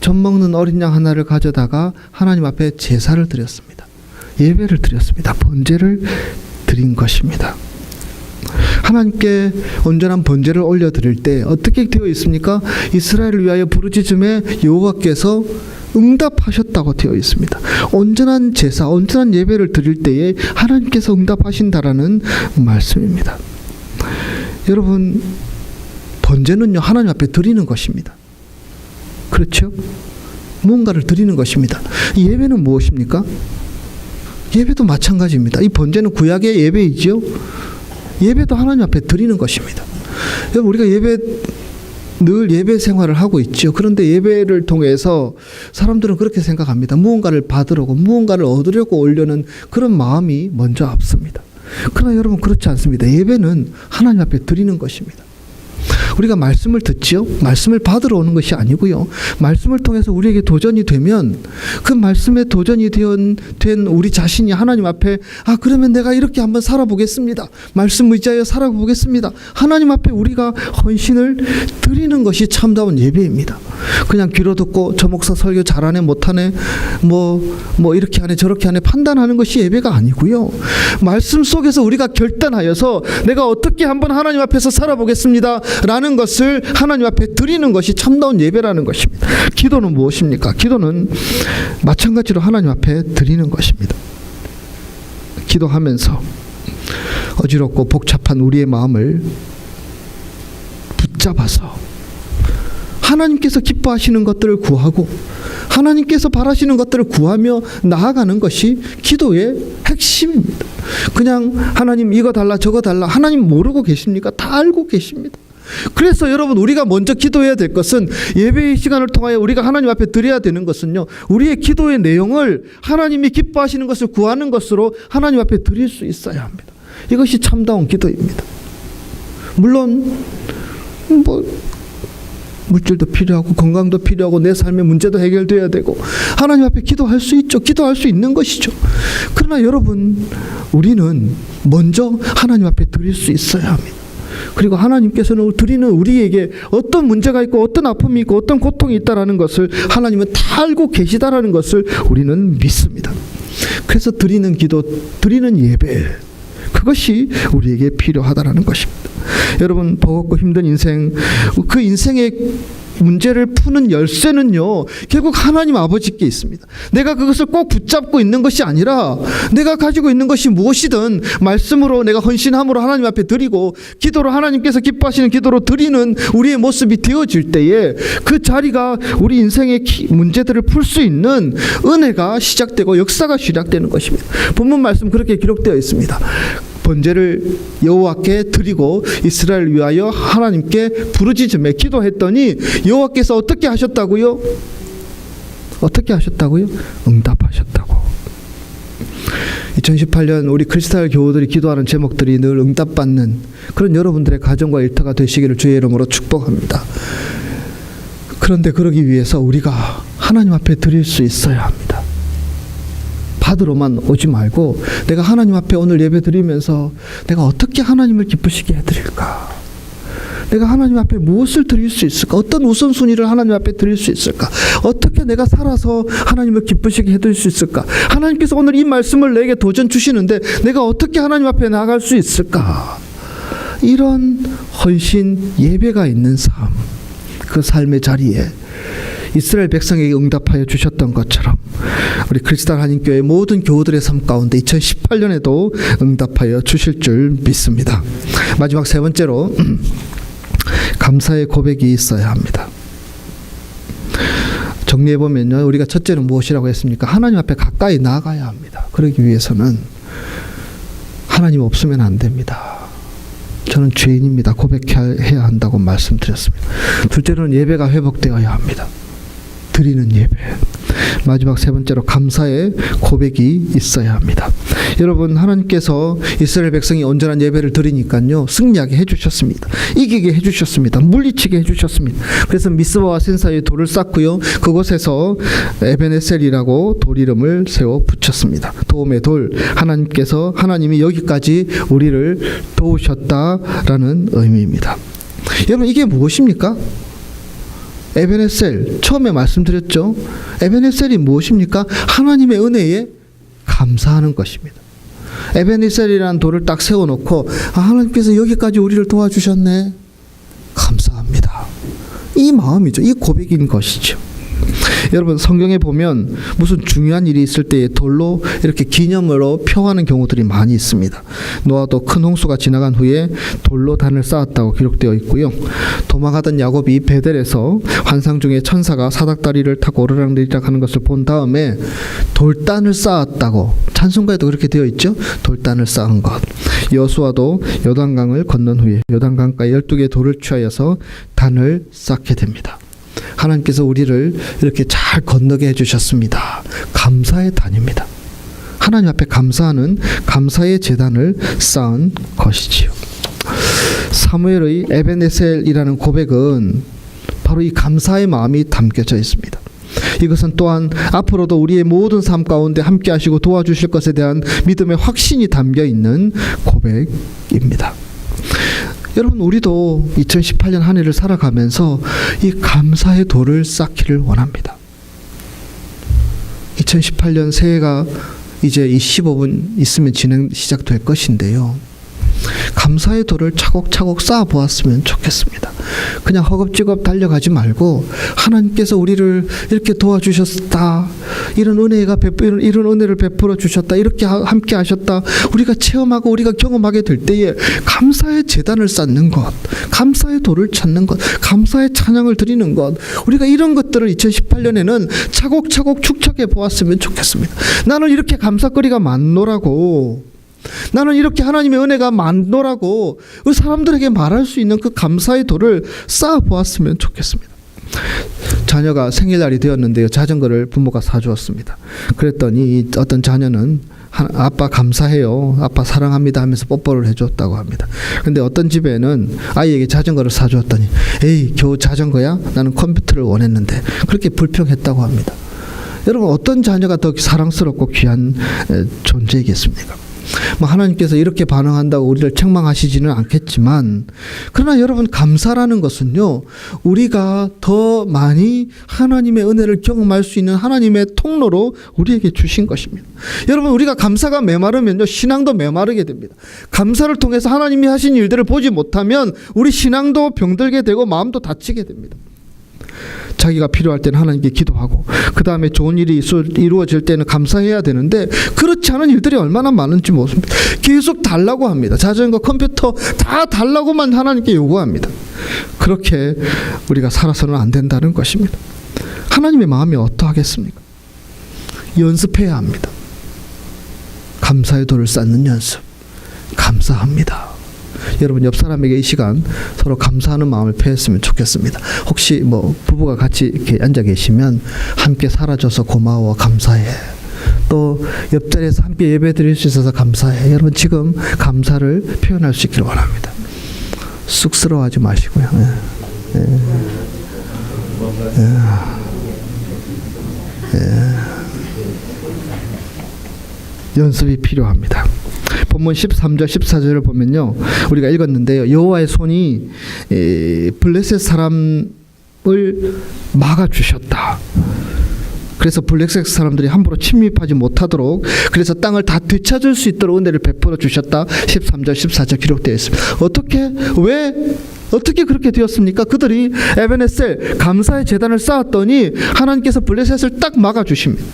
젖먹는 어린 양 하나를 가져다가 하나님 앞에 제사를 드렸습니다. 예배를 드렸습니다. 번제를 드린 것입니다. 하나님께 온전한 번제를 올려드릴 때 어떻게 되어 있습니까? 이스라엘을 위하여 부르짖음에 여호와께서 응답하셨다고 되어 있습니다. 온전한 제사, 온전한 예배를 드릴 때에 하나님께서 응답하신다라는 말씀입니다. 여러분, 번제는요, 하나님 앞에 드리는 것입니다. 그렇죠? 무언가를 드리는 것입니다. 예배는 무엇입니까? 예배도 마찬가지입니다. 이 번제는 구약의 예배이죠. 예배도 하나님 앞에 드리는 것입니다. 여러분, 우리가 늘 예배 생활을 하고 있죠. 그런데 예배를 통해서 사람들은 그렇게 생각합니다. 무언가를 받으려고, 무언가를 얻으려고 오려는 그런 마음이 먼저 앞섭니다. 그러나 여러분, 그렇지 않습니다. 예배는 하나님 앞에 드리는 것입니다. 우리가 말씀을 듣지요. 말씀을 받으러 오는 것이 아니고요. 말씀을 통해서 우리에게 도전이 되면 그 말씀에 도전이 된 우리 자신이 하나님 앞에, 그러면 내가 이렇게 한번 살아보겠습니다. 말씀 의지하여 살아보겠습니다. 하나님 앞에 우리가 헌신을 드리는 것이 참다운 예배입니다. 그냥 귀로 듣고 저 목사 설교 잘하네 못하네 뭐 이렇게 하네 저렇게 하네 판단하는 것이 예배가 아니고요. 말씀 속에서 우리가 결단하여서 내가 어떻게 한번 하나님 앞에서 살아보겠습니다 라는 것을 하나님 앞에 드리는 것이 참다운 예배라는 것입니다. 기도는 무엇입니까? 기도는 마찬가지로 하나님 앞에 드리는 것입니다. 기도하면서 어지럽고 복잡한 우리의 마음을 붙잡아서 하나님께서 기뻐하시는 것들을 구하고 하나님께서 바라시는 것들을 구하며 나아가는 것이 기도의 핵심입니다. 그냥 하나님 이거 달라 저거 달라, 하나님 모르고 계십니까? 다 알고 계십니다. 그래서 여러분, 우리가 먼저 기도해야 될 것은, 예배의 시간을 통하여 우리가 하나님 앞에 드려야 되는 것은요, 우리의 기도의 내용을 하나님이 기뻐하시는 것을 구하는 것으로 하나님 앞에 드릴 수 있어야 합니다. 이것이 참다운 기도입니다. 물론 물질도 필요하고 건강도 필요하고 내 삶의 문제도 해결돼야 되고 하나님 앞에 기도할 수 있죠. 기도할 수 있는 것이죠. 그러나 여러분, 우리는 먼저 하나님 앞에 드릴 수 있어야 합니다. 그리고 하나님께서는 드리는 우리에게 어떤 문제가 있고 어떤 아픔이 있고 어떤 고통이 있다라는 것을 하나님은 다 알고 계시다라는 것을 우리는 믿습니다. 그래서 드리는 기도, 드리는 예배, 그것이 우리에게 필요하다라는 것입니다. 여러분, 버겁고 힘든 인생, 그 인생의 문제를 푸는 열쇠는요, 결국 하나님 아버지께 있습니다. 내가 그것을 꼭 붙잡고 있는 것이 아니라 내가 가지고 있는 것이 무엇이든 말씀으로 내가 헌신함으로 하나님 앞에 드리고 기도로 하나님께서 기뻐하시는 기도로 드리는 우리의 모습이 되어질 때에 그 자리가 우리 인생의 문제들을 풀 수 있는 은혜가 시작되고 역사가 시작되는 것입니다. 본문 말씀 그렇게 기록되어 있습니다. 번제를 여호와께 드리고 이스라엘을 위하여 하나님께 부르짖으며 기도했더니 여호와께서 어떻게 하셨다고요? 어떻게 하셨다고요? 응답하셨다고. 2018년 우리 크리스탈 교우들이 기도하는 제목들이 늘 응답받는 그런 여러분들의 가정과 일터가 되시기를 주의 이름으로 축복합니다. 그런데 그러기 위해서 우리가 하나님 앞에 드릴 수 있어야 합니다. 받으러만 오지 말고 내가 하나님 앞에 오늘 예배 드리면서 내가 어떻게 하나님을 기쁘시게 해드릴까? 내가 하나님 앞에 무엇을 드릴 수 있을까? 어떤 우선순위를 하나님 앞에 드릴 수 있을까? 어떻게 내가 살아서 하나님을 기쁘시게 해드릴 수 있을까? 하나님께서 오늘 이 말씀을 내게 도전 주시는데 내가 어떻게 하나님 앞에 나아갈 수 있을까? 이런 헌신 예배가 있는 삶, 그 삶의 자리에 이스라엘 백성에게 응답하여 주셨던 것처럼 우리 크리스탈 한인교회 모든 교우들의 삶 가운데 2018년에도 응답하여 주실 줄 믿습니다. 마지막 세 번째로 감사의 고백이 있어야 합니다. 정리해보면요, 우리가 첫째는 무엇이라고 했습니까? 하나님 앞에 가까이 나아가야 합니다. 그러기 위해서는 하나님 없으면 안 됩니다. 저는 죄인입니다. 고백해야 한다고 말씀드렸습니다. 둘째로는 예배가 회복되어야 합니다. 드리는 예배. 마지막 세 번째로 감사의 고백이 있어야 합니다. 여러분, 하나님께서 이스라엘 백성이 온전한 예배를 드리니까요, 승리하게 해주셨습니다. 이기게 해주셨습니다. 물리치게 해주셨습니다. 그래서 미스바와 센 사이에 돌을 쌓고요, 그곳에서 에벤에셀이라고 돌 이름을 세워 붙였습니다. 도움의 돌. 하나님이 여기까지 우리를 도우셨다라는 의미입니다. 여러분, 이게 무엇입니까? 에벤에셀, 처음에 말씀드렸죠. 에벤에셀이 무엇입니까? 하나님의 은혜에 감사하는 것입니다. 에벤에셀이라는 돌을 딱 세워놓고, 하나님께서 여기까지 우리를 도와주셨네, 감사합니다. 이 마음이죠. 이 고백인 것이죠. 여러분, 성경에 보면 무슨 중요한 일이 있을 때에 돌로 이렇게 기념으로 표하는 경우들이 많이 있습니다. 노아도 큰 홍수가 지나간 후에 돌로 단을 쌓았다고 기록되어 있고요. 도망하던 야곱이 베델에서 환상 중에 천사가 사닥다리를 타고 오르락내리락 하는 것을 본 다음에 돌단을 쌓았다고, 찬송가에도 그렇게 되어 있죠. 돌단을 쌓은 것. 여호수아도 요단강을 건넌 후에 요단강가에 12개의 돌을 취하여서 단을 쌓게 됩니다. 하나님께서 우리를 이렇게 잘 건너게 해주셨습니다. 감사의 단입니다. 하나님 앞에 감사하는 감사의 제단을 쌓은 것이지요. 사무엘의 에벤에셀이라는 고백은 바로 이 감사의 마음이 담겨져 있습니다. 이것은 또한 앞으로도 우리의 모든 삶 가운데 함께 하시고 도와주실 것에 대한 믿음의 확신이 담겨 있는 고백입니다. 여러분, 우리도 2018년 한 해를 살아가면서 이 감사의 돌을 쌓기를 원합니다. 2018년 새해가 이제 15분 있으면 시작될 것인데요. 감사의 돌을 차곡차곡 쌓아 보았으면 좋겠습니다. 그냥 허겁지겁 달려가지 말고 하나님께서 우리를 이렇게 도와주셨다, 이런 은혜를 베풀어 주셨다, 이렇게 함께 하셨다, 우리가 체험하고 우리가 경험하게 될 때에 감사의 제단을 쌓는 것, 감사의 돌을 찾는 것, 감사의 찬양을 드리는 것, 우리가 이런 것들을 2018년에는 차곡차곡 축적해 보았으면 좋겠습니다. 나는 이렇게 감사거리가 많노라고, 나는 이렇게 하나님의 은혜가 많노라고 사람들에게 말할 수 있는 그 감사의 돌을 쌓아 보았으면 좋겠습니다. 자녀가 생일날이 되었는데요, 자전거를 부모가 사주었습니다. 그랬더니 어떤 자녀는 아빠 감사해요, 아빠 사랑합니다 하면서 뽀뽀를 해줬다고 합니다. 근데 어떤 집에는 아이에게 자전거를 사주었더니 에이 겨우 자전거야? 나는 컴퓨터를 원했는데, 그렇게 불평했다고 합니다. 여러분, 어떤 자녀가 더 사랑스럽고 귀한 존재이겠습니까? 하나님께서 이렇게 반응한다고 우리를 책망하시지는 않겠지만, 그러나 여러분, 감사라는 것은요, 우리가 더 많이 하나님의 은혜를 경험할 수 있는 하나님의 통로로 우리에게 주신 것입니다. 여러분, 우리가 감사가 메마르면요, 신앙도 메마르게 됩니다. 감사를 통해서 하나님이 하신 일들을 보지 못하면 우리 신앙도 병들게 되고 마음도 다치게 됩니다. 자기가 필요할 때는 하나님께 기도하고, 그 다음에 좋은 일이 이루어질 때는 감사해야 되는데, 그렇지 않은 일들이 얼마나 많은지 모릅니다. 계속 달라고 합니다. 자전거, 컴퓨터 다 달라고만 하나님께 요구합니다. 그렇게 우리가 살아서는 안 된다는 것입니다. 하나님의 마음이 어떠하겠습니까? 연습해야 합니다. 감사의 돌을 쌓는 연습. 감사합니다. 여러분, 옆 사람에게 이 시간 서로 감사하는 마음을 표했으면 좋겠습니다. 혹시 부부가 같이 이렇게 앉아 계시면 함께 살아줘서 고마워, 감사해. 또 옆자리에서 함께 예배 드릴 수 있어서 감사해. 여러분, 지금 감사를 표현할 수 있기를 원합니다. 쑥스러워하지 마시고요. 연습이 필요합니다. 본문 13절 14절을 보면요, 우리가 읽었는데요, 여호와의 손이 블레셋 사람을 막아주셨다. 그래서 블레셋 사람들이 함부로 침입하지 못하도록, 그래서 땅을 다 되찾을 수 있도록 은혜를 베풀어 주셨다. 13절 14절 기록되어 있습니다. 어떻게 그렇게 되었습니까? 그들이 에베네셀 감사의 제단을 쌓았더니 하나님께서 블레셋을 딱 막아주십니다.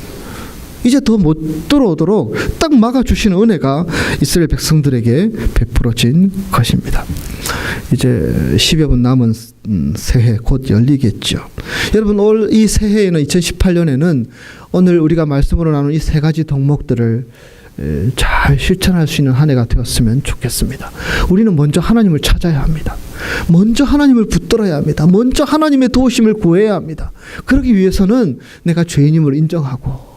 이제 더 못 들어오도록 딱 막아주시는 은혜가 이스라엘 백성들에게 베풀어진 것입니다. 이제 10여 분 남은 새해 곧 열리겠죠. 여러분, 올 이 새해에는 2018년에는 오늘 우리가 말씀으로 나눈 이 세 가지 덕목들을 잘 실천할 수 있는 한 해가 되었으면 좋겠습니다. 우리는 먼저 하나님을 찾아야 합니다. 먼저 하나님을 붙들어야 합니다. 먼저 하나님의 도우심을 구해야 합니다. 그러기 위해서는 내가 죄인임을 인정하고,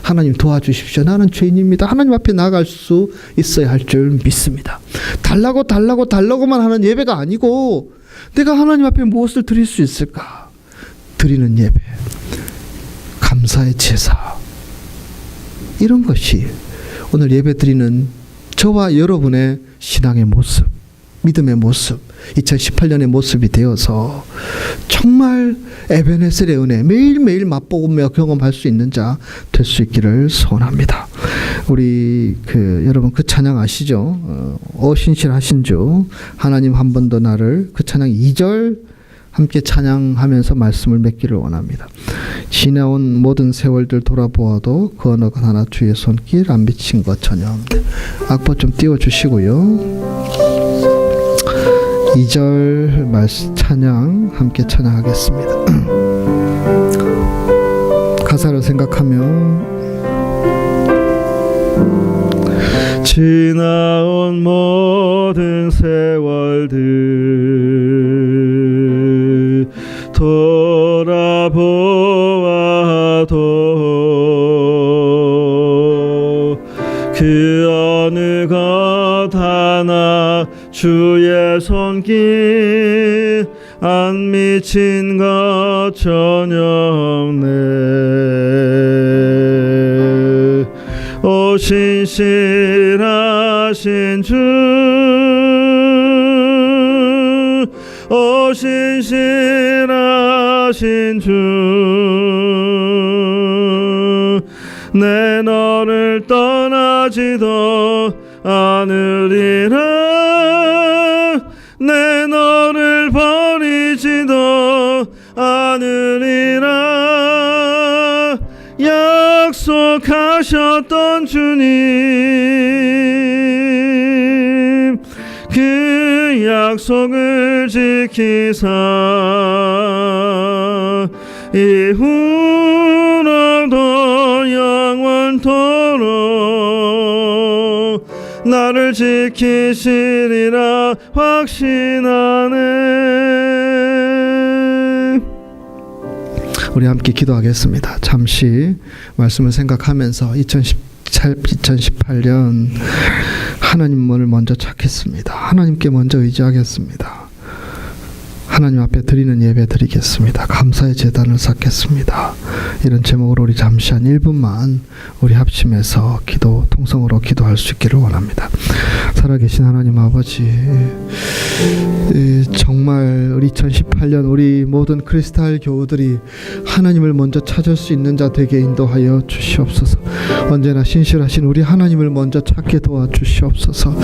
하나님 도와주십시오, 나는 죄인입니다, 하나님 앞에 나아갈 수 있어야 할 줄 믿습니다. 달라고만 하는 예배가 아니고, 내가 하나님 앞에 무엇을 드릴 수 있을까? 드리는 예배, 감사의 제사, 이런 것이 오늘 예배 드리는 저와 여러분의 신앙의 모습, 믿음의 모습, 2018년의 모습이 되어서 정말 에베네셀의 은혜 매일매일 맛보며 경험할 수 있는 자 될 수 있기를 소원합니다. 우리 여러분 그 찬양 아시죠? 신실하신 주 하나님 한 번 더 나를, 그 찬양 2절 함께 찬양하면서 말씀을 맺기를 원합니다. 지나온 모든 세월들 돌아보아도 그 어느 것 하나 주의 손길 안 비친 것 전혀 없네. 악보 좀 띄워주시고요. 2절 말씀 찬양 함께 찬양하겠습니다. 가사를 생각하며 지나온 모든 세월들 돌아보아도 그 어느 것 하나 주의 손길 안 미친 것 전혀 없네. 오 신실하신 주, 오 신실하신 주, 내 너를 떠나지도 않으리라. 내 너를 버리지도 않으리라. 약속하셨던 주님, 그 약속을 지키사 이후로도 영원토록 나를 지키시리라 확신하네. 우리 함께 기도하겠습니다. 잠시 말씀을 생각하면서 2018년 하나님을 먼저 찾겠습니다. 하나님께 먼저 의지하겠습니다. 하나님 앞에 드리는 예배 드리겠습니다. 감사의 제단을 쌓겠습니다. 이런 제목으로 우리 잠시 한 1분만 우리 합심해서 통성으로 기도할 수 있기를 원합니다. 살아계신 하나님 아버지, 정말 2018년 우리 모든 크리스탈 교우들이 하나님을 먼저 찾을 수 있는 자 되게 인도하여 주시옵소서. 언제나 신실하신 우리 하나님을 먼저 찾게 도와주시옵소서.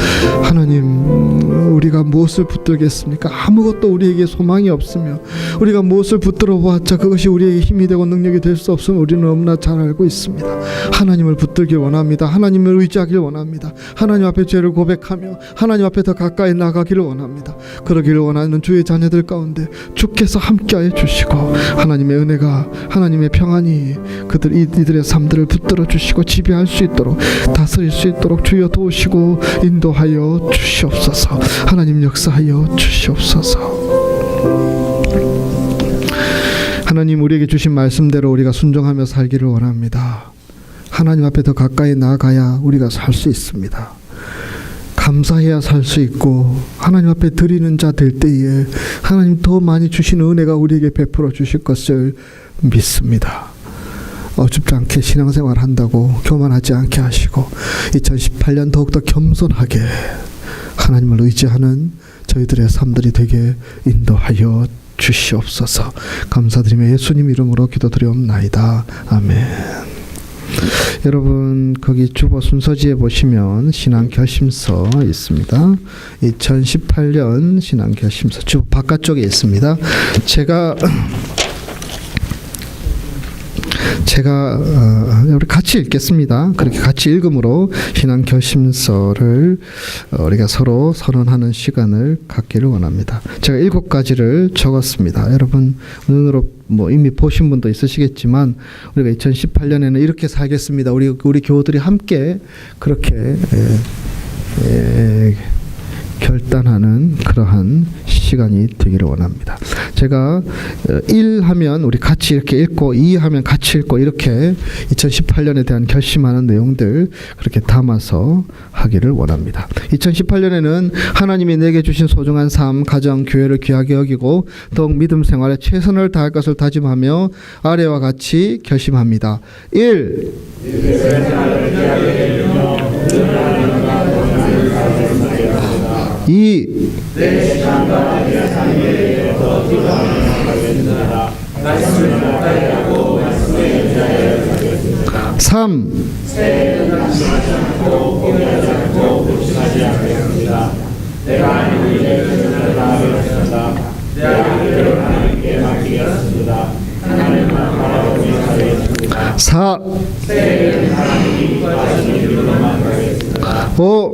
하나님, 우리가 무엇을 붙들겠습니까? 아무것도 우리에게 소망이 없으며 우리가 무엇을 붙들어 보았자 그것이 우리에게 힘이 되고 능력이 될 수 없음을 우리는 너무나 잘 알고 있습니다. 하나님을 붙들길 원합니다. 하나님을 의지하길 원합니다. 하나님 앞에 죄를 고백하며 하나님 앞에 더 가까이 나가기를 원합니다. 그러기를 원하는 주의 자녀들 가운데 주께서 함께하여 주시고 하나님의 은혜가, 하나님의 평안이 이들의 삶들을 붙들어 주시고 지배할 수 있도록, 다스릴 수 있도록 주여 도우시고 인도하여 주시옵소서. 하나님 역사하여 주시옵소서. 하나님, 우리에게 주신 말씀대로 우리가 순종하며 살기를 원합니다. 하나님 앞에 더 가까이 나아가야 우리가 살 수 있습니다. 감사해야 살 수 있고 하나님 앞에 드리는 자 될 때에 하나님 더 많이 주신 은혜가 우리에게 베풀어 주실 것을 믿습니다. 어줍지 않게 신앙생활 한다고 교만하지 않게 하시고 2018년 더욱더 겸손하게 하나님을 의지하는 저희들의 삶들이 되게 인도하여 주시옵소서. 감사드리며 예수님 이름으로 기도드리옵나이다. 아멘. 여러분, 거기 주보 순서지에 보시면 신앙결심서 있습니다. 2018년 신앙결심서 주보 바깥쪽에 있습니다. 제가 우리 같이 읽겠습니다. 그렇게 같이 읽음으로 신앙 결심서를 우리가 서로 선언하는 시간을 갖기를 원합니다. 제가 7가지를 적었습니다. 여러분 눈으로 이미 보신 분도 있으시겠지만 우리가 2018년에는 이렇게 살겠습니다. 우리 교우들이 함께 그렇게 결단하는 그러한 시간이 되기를 원합니다. 제가 1 하면 우리 같이 이렇게 읽고 2 하면 같이 읽고 이렇게 2018년에 대한 결심하는 내용들 그렇게 담아서 하기를 원합니다. 2018년에는 하나님이 내게 주신 소중한 삶, 가정, 교회를 귀하게 여기고 더욱 믿음 생활에 최선을 다할 것을 다짐하며 아래와 같이 결심합니다. 1. 2. 3. 4. 5.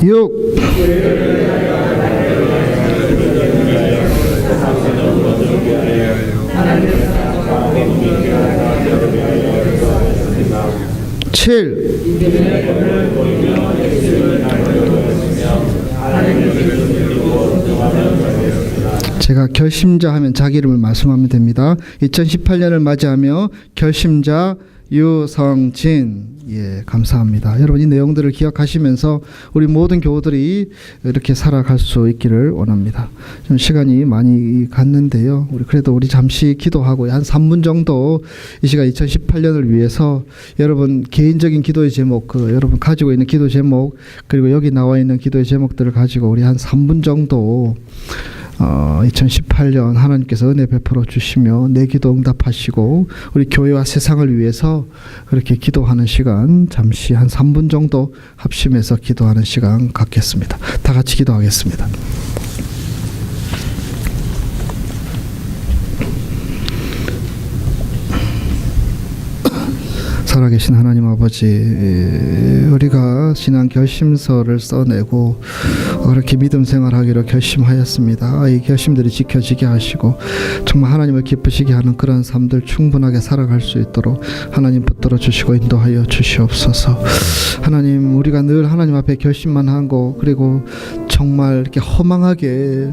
6. 7. 제가 결심자 하면 자기 이름을 말씀하면 됩니다. 2018년을 맞이하며 결심자 유성진. 예, 감사합니다. 여러분 이 내용들을 기억하시면서 우리 모든 교우들이 이렇게 살아갈 수 있기를 원합니다. 좀 시간이 많이 갔는데요. 그래도 우리 잠시 기도하고 한 3분 정도 이 시간 2018년을 위해서 여러분 개인적인 기도의 제목, 여러분 가지고 있는 기도 제목, 그리고 여기 나와 있는 기도의 제목들을 가지고 우리 한 3분 정도 2018년 하나님께서 은혜 베풀어 주시며 내 기도 응답하시고 우리 교회와 세상을 위해서 그렇게 기도하는 시간 잠시 한 3분 정도 합심해서 기도하는 시간 갖겠습니다. 다 같이 기도하겠습니다. 살아계신 하나님 아버지, 우리가 신앙 결심서를 써내고 그렇게 믿음 생활하기로 결심하였습니다. 이 결심들이 지켜지게 하시고 정말 하나님을 기쁘시게 하는 그런 삶들 충분하게 살아갈 수 있도록 하나님 붙들어 주시고 인도하여 주시옵소서. 하나님, 우리가 늘 하나님 앞에 결심만 하고 그리고 정말 이렇게 허망하게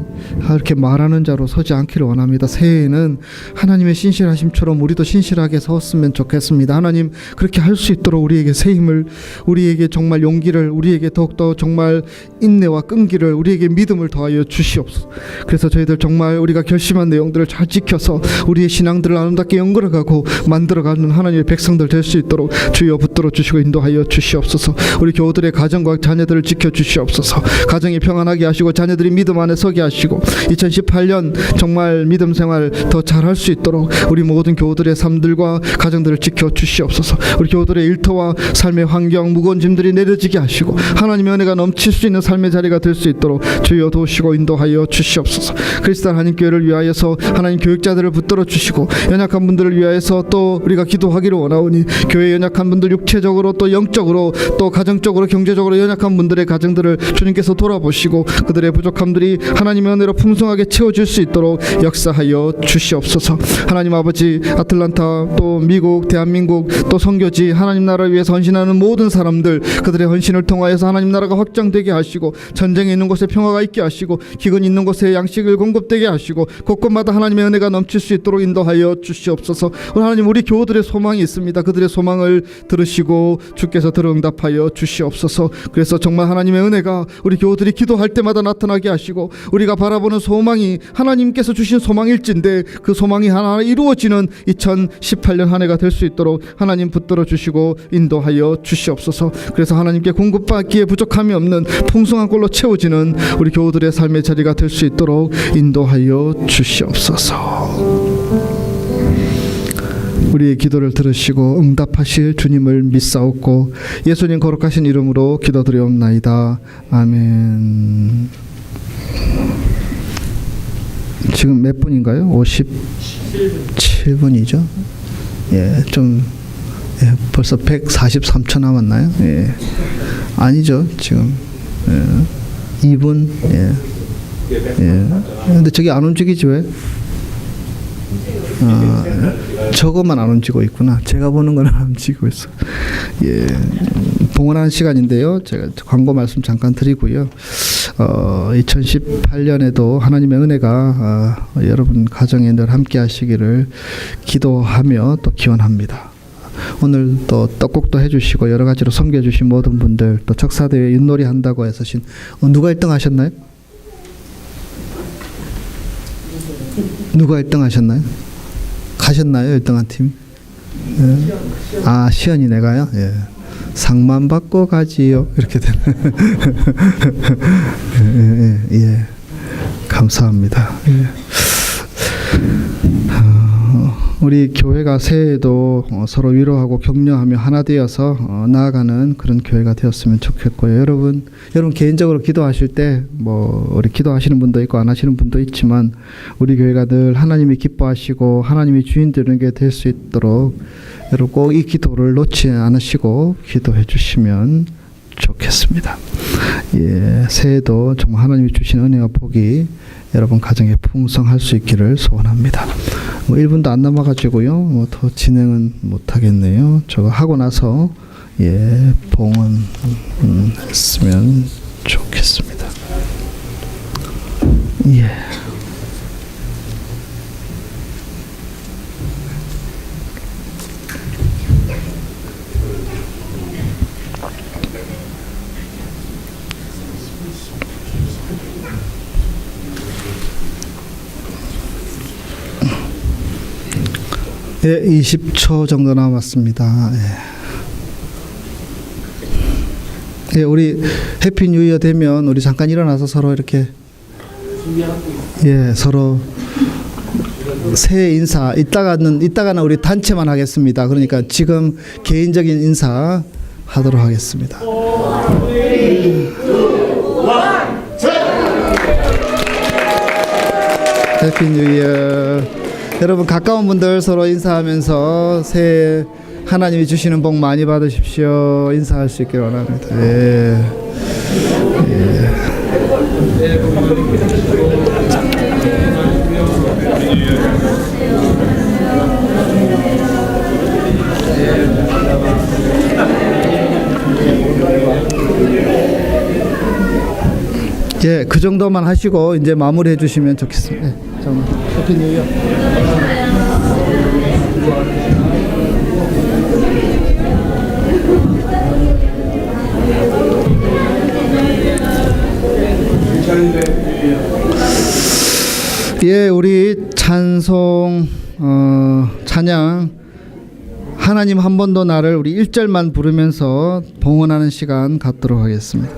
이렇게 말하는 자로 서지 않기를 원합니다. 새해에는 하나님의 신실하심처럼 우리도 신실하게 섰으면 좋겠습니다. 하나님, 그렇게 할 수 있도록 우리에게 새 힘을, 우리에게 정말 용기를, 우리에게 더욱더 정말 인내와 끈기를, 우리에게 믿음을 더하여 주시옵소서. 그래서 저희들 정말 우리가 결심한 내용들을 잘 지켜서 우리의 신앙들을 아름답게 연결해가고 만들어가는 하나님의 백성들 될 수 있도록 주여 붙들어 주시고 인도하여 주시옵소서. 우리 교우들의 가정과 자녀들을 지켜주시옵소서. 가정이 평안하게 하시고 자녀들이 믿음 안에 서게 하시고 2018년 정말 믿음 생활 더 잘할 수 있도록 우리 모든 교우들의 삶들과 가정들을 지켜주시옵소서. 우리 교우들의 일터와 삶의 환경, 무거운 짐들이 내려지게 하시고 하나님의 은혜가 넘칠 수 있는 삶의 자리가 될 수 있도록 주여 도우시고 인도하여 주시옵소서. 그리스도 하나님 교회를 위하여서 하나님 교육자들을 붙들어 주시고 연약한 분들을 위하여서 또 우리가 기도하기를 원하오니 교회 연약한 분들, 육체적으로 또 영적으로 또 가정적으로 경제적으로 연약한 분들의 가정들을 주님께서 돌아보시고 그들의 부족함들이 하나님의 은혜로 풍성하게 채워질 수 있도록 역사하여 주시옵소서. 하나님 아버지, 아틀란타 또 미국, 대한민국 또 선교지 하나님 나라를 위해서 헌신하는 모든 사람들, 그들의 헌신을 통하여서 하나님 나라가 확장되게 하시고 전쟁이 있는 곳에 평화가 있게 하시고 기근이 있는 곳에 양식을 공급되게 하시고 곳곳마다 하나님의 은혜가 넘칠 수 있도록 인도하여 주시옵소서. 하나님, 우리 교우들의 소망이 있습니다. 그들의 소망을 들으시고 주께서 들어 응답하여 주시옵소서. 그래서 정말 하나님의 은혜가 우리 교우들이 기도할 때마다 나타나게 하시고 우리가 바라보는 소망이 하나님께서 주신 소망일진데 그 소망이 하나 이루어지는 2018년 한 해가 될 수 있도록 하나님 붙들어 주시고 인도하여 주시옵소서. 그래서 하나님께 공급받기에 부족함이 없는 풍성한 꼴로 채워지는 우리 교우들의 삶의 자리가 될 수 있도록 인도하여 주시옵소서. 우리의 기도를 들으시고 응답하실 주님을 믿사옵고 예수님 거룩하신 이름으로 기도드리옵나이다. 아멘. 지금 몇 분인가요? 57분이죠. 예, 벌써 143초 남았나요? 예. 아니죠, 지금. 예. 2분. 예. 예. 근데 저기 안 움직이지 왜? 저것만 안 움직이고 있구나. 제가 보는 건 안 움직이고 있어. 예, 봉헌하는 시간인데요. 제가 광고 말씀 잠깐 드리고요. 2018년에도 하나님의 은혜가 여러분 가정에 늘 함께 하시기를 기도하며 또 기원합니다. 오늘 또 떡국도 해주시고 여러 가지로 섬겨주신 모든 분들, 또 척사대회 윷놀이 한다고 해서 누가 1등 하셨나요? 누가 1등 하셨나요? 가셨나요? 1등한 팀? 예. 아, 시연이 내가요? 예. 상만 받고 가지요. 이렇게 되는. 예. 감사합니다. 예. 우리 교회가 새해에도 서로 위로하고 격려하며 하나 되어서 나아가는 그런 교회가 되었으면 좋겠고요. 여러분 개인적으로 기도하실 때 우리 기도하시는 분도 있고 안 하시는 분도 있지만 우리 교회가 늘 하나님이 기뻐하시고 하나님이 주인 되는 게 될 수 있도록 여러분 꼭 이 기도를 놓지 않으시고 기도해 주시면 좋겠습니다. 예, 새해도 정말 하나님이 주신 은혜와 복이 여러분 가정에 풍성할 수 있기를 소원합니다. 1분도 안 남아가지고요. 더 진행은 못 하겠네요. 저거 하고 나서 봉헌 했으면 좋겠습니다. 예. 예, 20초 정도 남았습니다. 예. 예, 우리 해피 뉴 이어 되면 우리 잠깐 일어나서 서로 이렇게 예, 서로 새해 인사 이따가는 우리 단체만 하겠습니다. 그러니까 지금 개인적인 인사 하도록 하겠습니다. 해피 뉴 이어. 여러분 가까운 분들 서로 인사하면서 새해 하나님이 주시는 복 많이 받으십시오. 인사할 수 있길 원합니다. 예. 예, 그 정도만 하시고 이제 마무리해 주시면 좋겠습니다. 예, 정말 해피 뉴 이어. 예, 우리 찬송 찬양 하나님 한 번도 나를 우리 1절만 부르면서 봉헌하는 시간 갖도록 하겠습니다.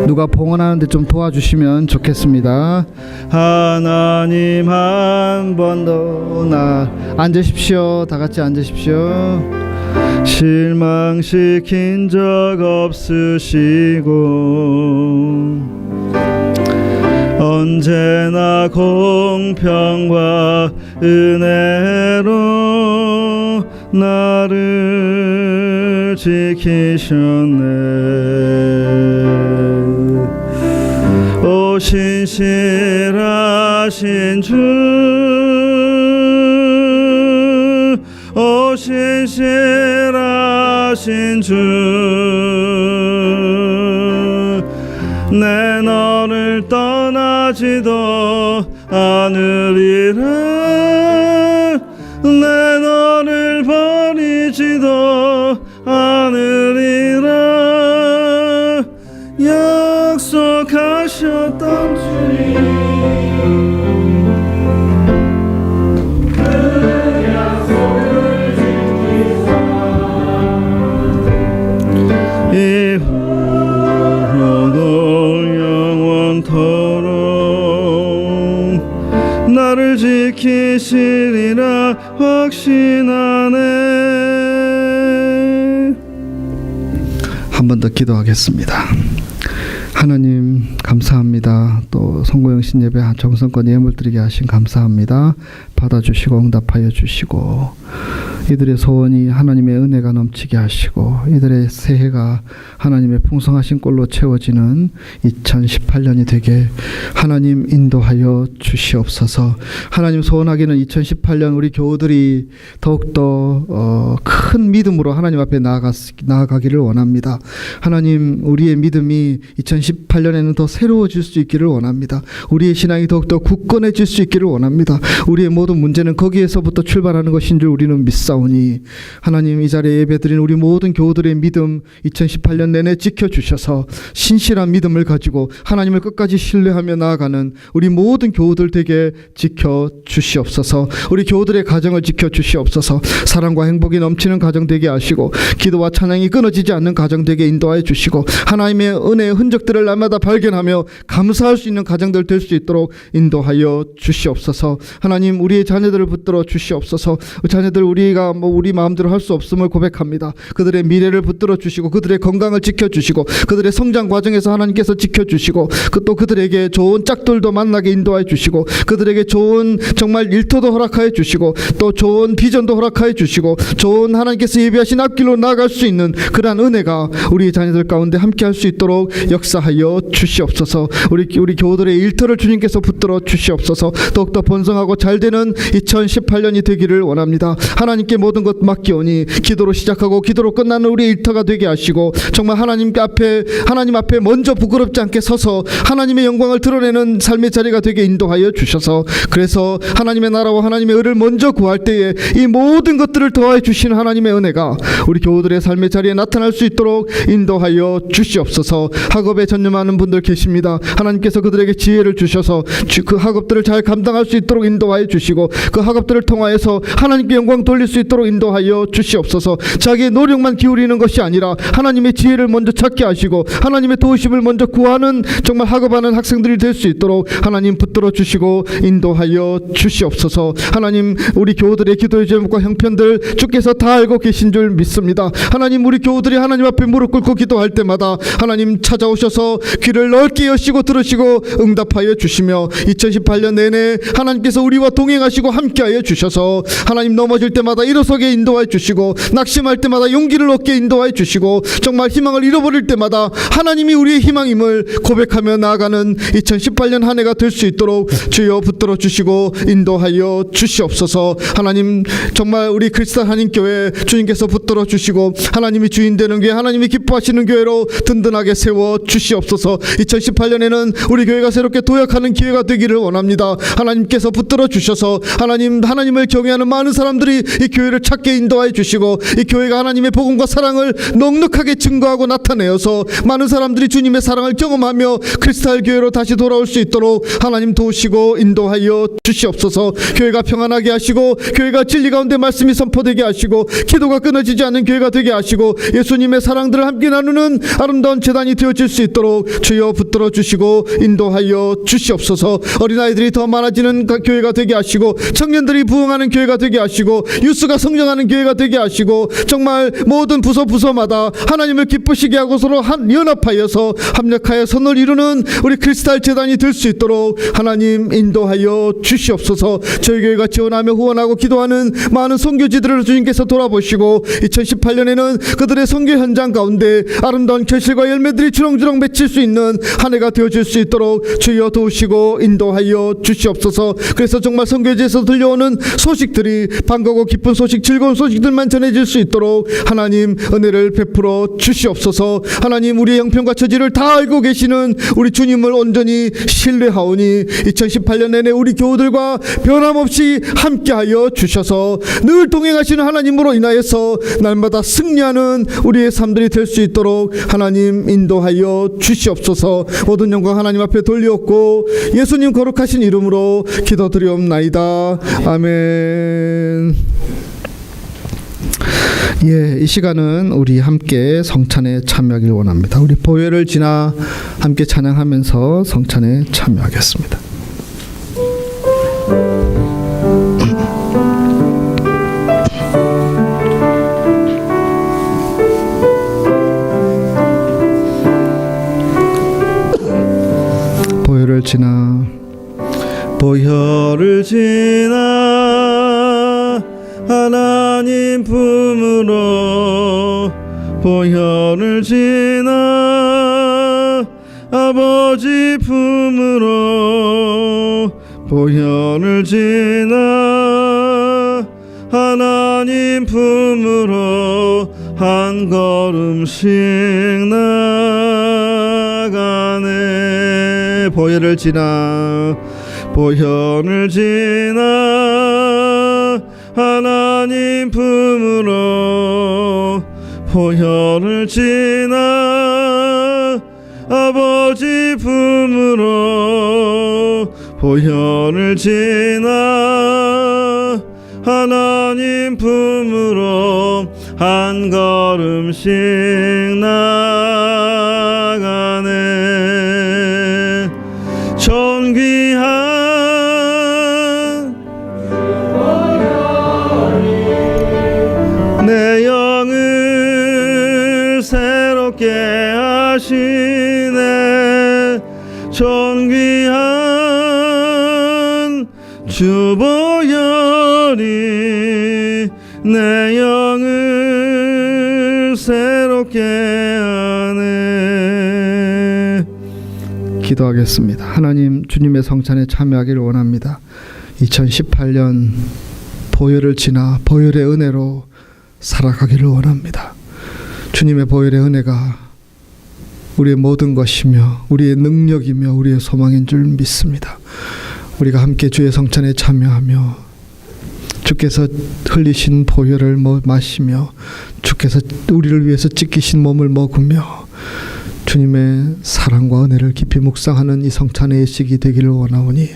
누가 봉헌하는데 좀 도와주시면 좋겠습니다. 하나님 한 번도 나 앉으십시오. 다 같이 앉으십시오. 실망시킨 적 없으시고 언제나 공평과 은혜로 나를 지키셨네. 오 신실하신 주, 오 신실하신 주, 내 너를 떠나지도 않으리라. 내 너를 버리지도 않으리라. 약속하셨던 주님, 그 약속을 지키사 이후로도 영원토록 나를 지키시리라 확신하네. 한 번 더 기도하겠습니다. 하나님 감사합니다. 또 송고영 신예배 정성껏 예물 드리게 하신 감사합니다. 받아주시고 응답하여 주시고 이들의 소원이 하나님의 은혜가 넘치게 하시고 이들의 새해가 하나님의 풍성하신 꼴로 채워지는 2018년이 되게 하나님 인도하여 주시옵소서. 하나님 소원하기는 2018년 우리 교우들이 더욱더 큰 믿음으로 하나님 앞에 나아가기를 원합니다. 하나님 우리의 믿음이 2018년에는 더 새로워질 수 있기를 원합니다. 우리의 신앙이 더욱더 굳건해질 수 있기를 원합니다. 우리의 모든 문제는 거기에서부터 출발하는 것인 줄 우리는 믿사오니 하나님 이 자리에 예배드린 우리 모든 교우들의 믿음 2018년 내내 지켜주셔서 신실한 믿음을 가지고 하나님을 끝까지 신뢰하며 나아가는 우리 모든 교우들 되게 지켜주시옵소서. 우리 교우들의 가정을 지켜주시옵소서. 사랑과 행복이 넘치는 가정 되게 하시고 기도와 찬양이 끊어지지 않는 가정 되게 인도하여 주시고 하나님의 은혜의 흔적들을 날마다 발견하며 감사할 수 있는 가정들 될 수 있도록 인도하여 주시옵소서. 하나님 우리의 자녀들을 붙들어 주시옵소서. 자녀들 우리가 우리 마음대로 할 수 없음을 고백합니다. 그들의 미래를 붙들어 주시고 그들의 건강을 지켜주시고 그들의 성장 과정에서 하나님께서 지켜주시고 또 그들에게 좋은 짝들도 만나게 인도하여 주시고 그들에게 좋은 정말 일터도 허락하여 주시고 또 좋은 비전도 허락하여 주시고 좋은 하나님께서 예비하신 앞길로 나아갈 수 있는 그러한 은혜가 우리 자녀들 가운데 함께할 수 있도록 역사하여 주시옵소서. 우리 교우들의 일터를 주님께서 붙들어 주시옵소서. 더욱더 번성하고 잘되는 하는 2018년이 되기를 원합니다. 하나님께 모든 것 맡기오니 기도로 시작하고 기도로 끝나는 우리의 일터가 되게 하시고 정말 하나님 앞에 먼저 부끄럽지 않게 서서 하나님의 영광을 드러내는 삶의 자리가 되게 인도하여 주셔서 그래서 하나님의 나라와 하나님의 의를 먼저 구할 때에 이 모든 것들을 더하여 주시는 하나님의 은혜가 우리 교우들의 삶의 자리에 나타날 수 있도록 인도하여 주시옵소서. 학업에 전념하는 분들 계십니다. 하나님께서 그들에게 지혜를 주셔서 그 학업들을 잘 감당할 수 있도록 인도하여 주시고 그 학업들을 통하여서 하나님께 영광 돌릴 수 있도록 인도하여 주시옵소서. 자기의 노력만 기울이는 것이 아니라 하나님의 지혜를 먼저 찾게 하시고 하나님의 도우심을 먼저 구하는 정말 학업하는 학생들이 될 수 있도록 하나님 붙들어 주시고 인도하여 주시옵소서. 하나님 우리 교우들의 기도의 제목과 형편들 주께서 다 알고 계신 줄 믿습니다. 하나님 우리 교우들이 하나님 앞에 무릎 꿇고 기도할 때마다 하나님 찾아오셔서 귀를 넓게 여시고 들으시고 응답하여 주시며 2018년 내내 하나님께서 우리와 동행하시고 함께하여 주셔서 하나님 넘어질 때마다 일어서게 인도하여 주시고 낙심할 때마다 용기를 얻게 인도하여 주시고 정말 희망을 잃어버릴 때마다 하나님이 우리의 희망임을 고백하며 나아가는 2018년 한 해가 될 수 있도록 주여 붙들어 주시고 인도하여 주시옵소서. 하나님 정말 우리 크리스탈 한인교회 주님께서 붙들어 주시고 하나님이 주인 되는 교회 하나님이 기뻐하시는 교회로 든든하게 세워 주시옵소서. 2018년에는 우리 교회가 새롭게 도약하는 기회가 되기를 원합니다. 하나님께서 붙들어 주셔서 하나님을 경외하는 많은 사람들이 이 교회를 찾게 인도하여 주시고 이 교회가 하나님의 복음과 사랑을 넉넉하게 증거하고 나타내어서 많은 사람들이 주님의 사랑을 경험하며 크리스탈 교회로 다시 돌아올 수 있도록 하나님 도우시고 인도하여 주시옵소서. 교회가 평안하게 하시고 교회가 진리 가운데 말씀이 선포되게 하시고 기도가 끊어지지 않는 교회가 되게 하시고 예수님의 사랑들을 함께 나누는 아름다운 제단이 되어질 수 있도록 주여 붙들어 주시고 인도하여 주시옵소서. 어린아이들이 더 많아지는 교회가 되게 하시고 청년들이 부흥하는 교회가 되게 하시고 유스가 성장하는 교회가 되게 하시고 정말 모든 부서마다 하나님을 기쁘시게 하고 서로 연합하여서 합력하여 선을 이루는 우리 크리스탈 제단이 될 수 있도록 하나님 인도하여 주시옵소서. 저희 교회가 지원하며 후원하고 기도하는 많은 선교지들을 주님께서 돌아보시고 2018년에는 그들의 선교 현장 가운데 아름다운 결실과 열매들이 주렁주렁 맺힐 수 있는 한 해가 되어질 수 있도록 주여 도우시고 인도하여 주시옵소서. 그래서 정말 선교지에서 들려오는 소식들이 반가고 기쁜 소식 즐거운 소식들만 전해질 수 있도록 하나님 은혜를 베풀어 주시옵소서. 하나님 우리의 형편과 처지를 다 알고 계시는 우리 주님을 온전히 신뢰하오니 2018년 내내 우리 교우들과 변함없이 함께하여 주셔서 늘 동행하시는 하나님으로 인하여서 날마다 승리하는 우리의 삶들이 될 수 있도록 하나님 인도하여 주시옵소서. 모든 영광 하나님 앞에 돌리옵고 예수님 거룩하신 이름으로 기도드리옵나이다. 아멘. 예, 이 시간은 우리 함께 성찬에 참여하길 원합니다. 우리 보혈을 지나 함께 찬양하면서 성찬에 참여하겠습니다. 보혈을 지나 하나님 품으로 보혈을 지나 아버지 품으로 보혈을 지나 하나님 품으로 한 걸음씩 나가네. 보혈을 지나 하나님 품으로 보혈을 지나 아버지 품으로 보혈을 지나 하나님 품으로 한 걸음씩 나가네. 존귀한 내 영을 새롭게 하시네. 존귀한 주 보혈이 내 영을 새롭게 하네. 기도하겠습니다. 하나님 주님의 성찬에 참여하기를 원합니다. 2018년 보혈을 지나 보혈의 은혜로 살아가기를 원합니다. 주님의 보혈의 은혜가 우리의 모든 것이며 우리의 능력이며 우리의 소망인 줄 믿습니다. 우리가 함께 주의 성찬에 참여하며 주께서 흘리신 보혈을 마시며 주께서 우리를 위해서 찢기신 몸을 먹으며 주님의 사랑과 은혜를 깊이 묵상하는 이 성찬의 예식이 되기를 원하오니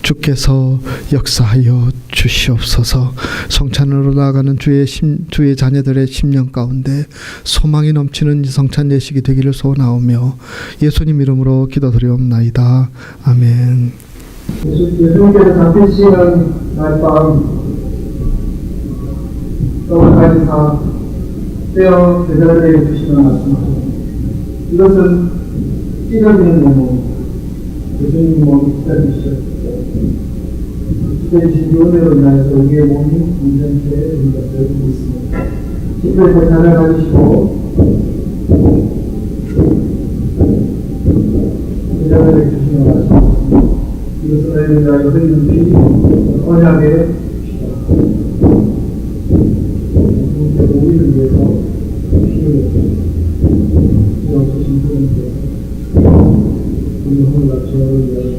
주께서 역사하여 주시옵소서. 성찬으로 나아가는 주의 자녀들의 심령 가운데 소망이 넘치는 이 성찬 예식이 되기를 소원하오며 예수님 이름으로 기도드리옵나이다. 아멘. 예수님께서 잡히시는 날밤 떡까지 다 떼어 제자들에게 주시는 말씀입니다. 이것은 찢어지는 몸으로 예수님 몸이 찢어지셨고 찢어지신 은혜로 인하여서 우리의 몸이 온전케 된 것을 믿습니다. 집에서 잔을 가지시고 제자들에게 주시는 말씀입니다. 이것은 너희를 위하여 흘리는 피 언약의 피다. 우리를 위해서 피를 주신 분인데 우리 혼자 죄를 위하여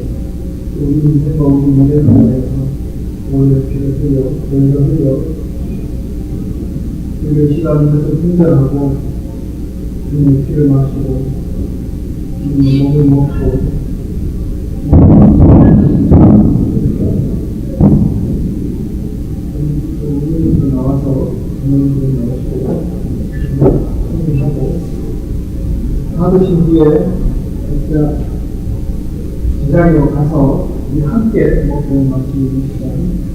우리 인생과 우리 미래를 위하여서 오히려 피를 흘려 우리의 시간에서 분별하고 주님의 피를 마시고 주님의 몸을 먹고 우리에서 나와서 주님을 나오시고 하고 받으신 후에 진짜 제자리로 가서 우리 함께 먹고 마시는 시간.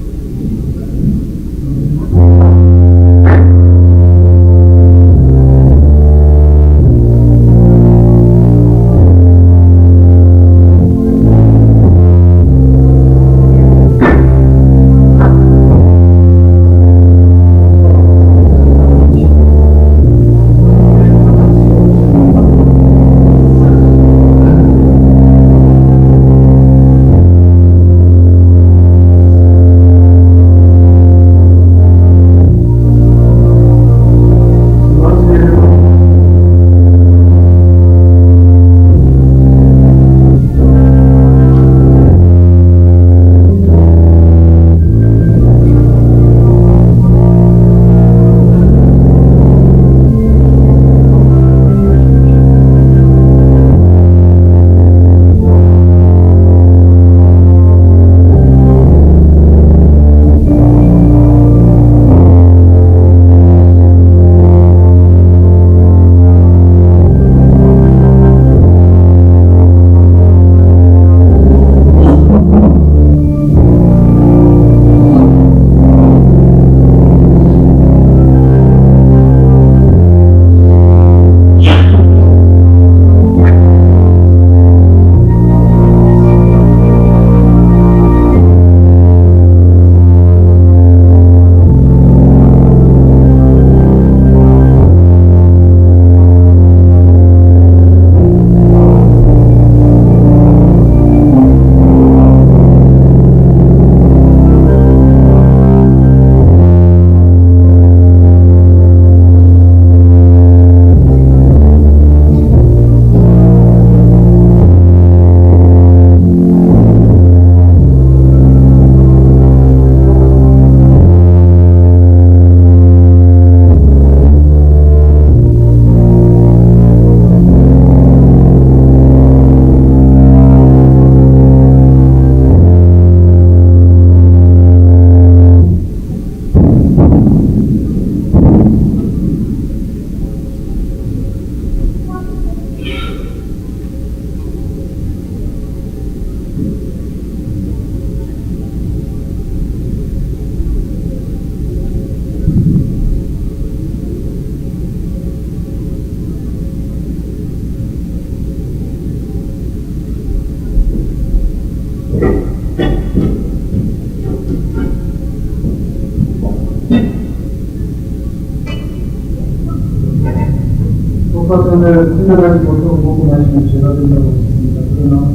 독파전을 생각하지 못하고 먹고 마시면 죄가 된다고 했습니다. 그러나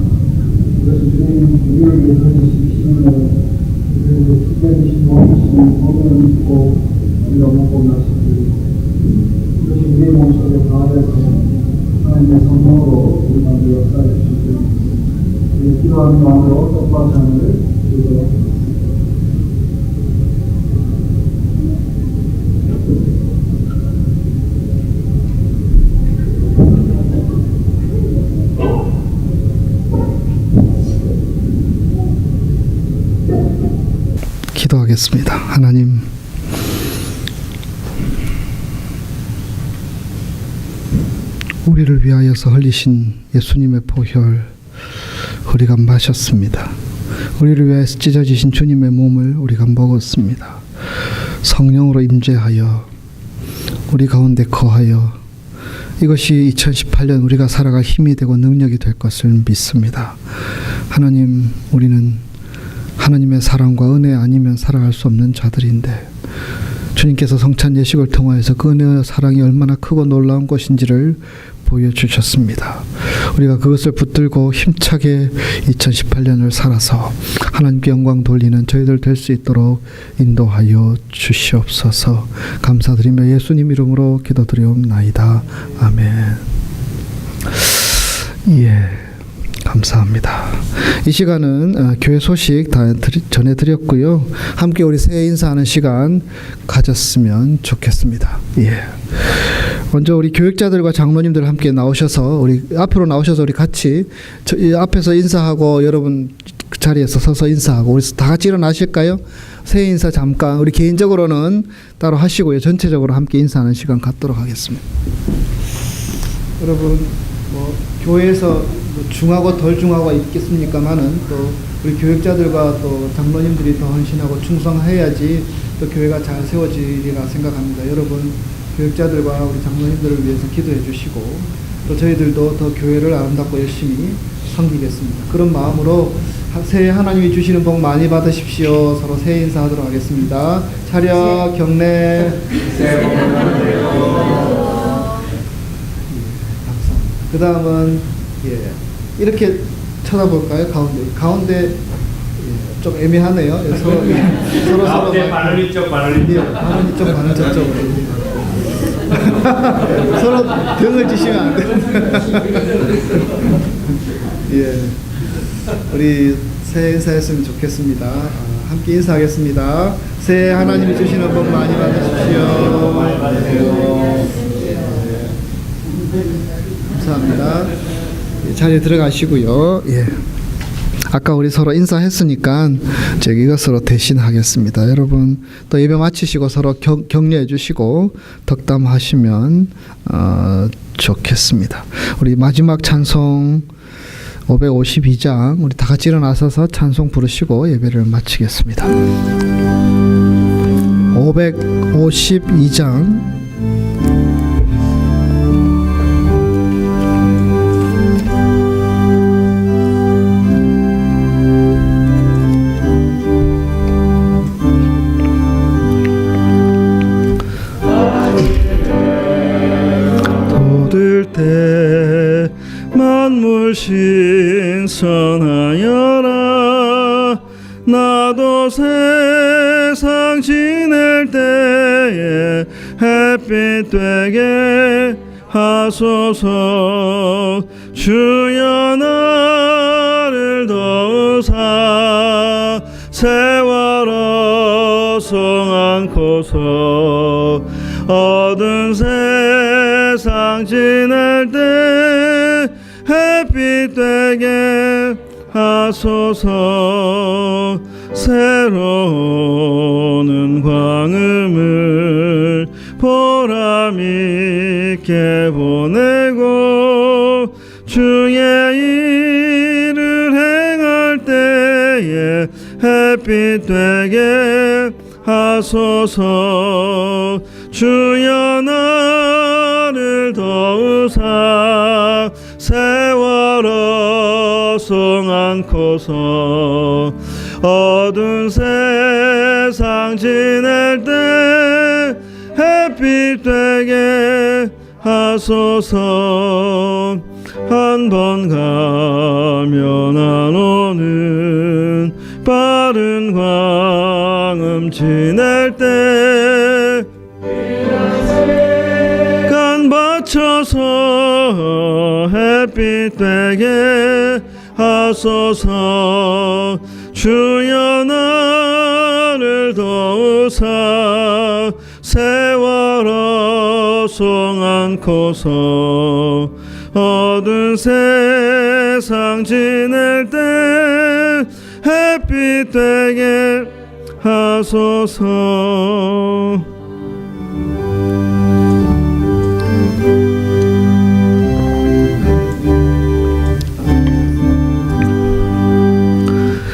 이것이 주님 우리에게 주신 신의 그리고 특별히 몸이신 몸을 믿고 우리가 먹고 마시고 이것이 우리의 몸속에 가하여서 하나님의 성령으로 우리 가운데 역사해 주시고 우리 기도하는 마음으로 똑바로 잠을 드리도록 하겠습니다. 기도하겠습니다. 하나님, 우리를 위하여서 흘리신 예수님의 보혈 우리가 마셨습니다. 우리를 위하여서 찢어지신 주님의 몸을 우리가 먹었습니다. 성령으로 임재하여 우리 가운데 거하여 이것이 2018년 우리가 살아갈 힘이 되고 능력이 될 것을 믿습니다. 하나님, 우리는 하나님의 사랑과 은혜 아니면 살아갈 수 없는 자들인데 주님께서 성찬 예식을 통하여서 그 은혜와 사랑이 얼마나 크고 놀라운 것인지를 보여주셨습니다. 우리가 그것을 붙들고 힘차게 2018년을 살아서 하나님께 영광 돌리는 저희들 될 수 있도록 인도하여 주시옵소서. 감사드리며 예수님 이름으로 기도드리옵나이다. 아멘. 예. 감사합니다. 이 시간은 교회 소식 다 전해드렸고요. 함께 우리 새해 인사하는 시간 가졌으면 좋겠습니다. 예. 먼저 우리 교육자들과 장로님들 함께 나오셔서 우리 앞으로 나오셔서 우리 같이 앞에서 인사하고 여러분 그 자리에서 서서 인사하고 우리 다 같이 일어나실까요? 새해 인사 잠깐 우리 개인적으로는 따로 하시고요. 전체적으로 함께 인사하는 시간 갖도록 하겠습니다. 여러분 교회에서 중하고 덜 중하고 있겠습니까만은 또 우리 교육자들과 또 장로님들이 더 헌신하고 충성해야지 또 교회가 잘 세워지리라 생각합니다. 여러분 교육자들과 우리 장로님들을 위해서 기도해 주시고 또 저희들도 더 교회를 아름답고 열심히 섬기겠습니다. 그런 마음으로 새해 하나님이 주시는 복 많이 받으십시오. 서로 새해 인사하도록 하겠습니다. 차렷 경례. 새해 복 많이 받으세요. 그 다음은 이렇게 쳐다볼까요? 가운데 좀 애매하네요. 서로 바늘 이쪽 바늘 이쪽 바늘 이쪽 바늘 저쪽으로 서로 등을 지시면 안 됩니다. 예, 우리 새해 인사했으면 좋겠습니다. 함께 인사하겠습니다. 새해 하나님이 주시는 복 많이 받으십시오. 감사합니다. 자리에 들어가시고요. 예. 아까 우리 서로 인사했으니까 제가 이것으로 대신하겠습니다. 여러분 또 예배 마치시고 서로 격려해 주시고 덕담하시면 좋겠습니다. 우리 마지막 찬송 552장 우리 다 같이 일어나서서 찬송 부르시고 예배를 마치겠습니다. 552장 만물 신선하여라. 나도 세상 지낼 때에 햇빛 되게 하소서. 주여 나를 도우사 세월 어송 않고서 어두운 세상 지낼 때 햇빛 되게 하소서. 새로운 광음을 보람 있게 보내고 주의 일을 행할 때에 햇빛 되게 하소서. 주여 나를 도우사 세월 어송 않고서 어두운 세상 지낼 때 햇빛 되게 하소서. 한 번 가면 안 오는 마른 광음 지낼 때 간 바쳐서 햇빛 되게 하소서. 주여 나를 도우사 세월호 송 않고서 어두운 세상 지낼 때 햇빛 되게 하소서.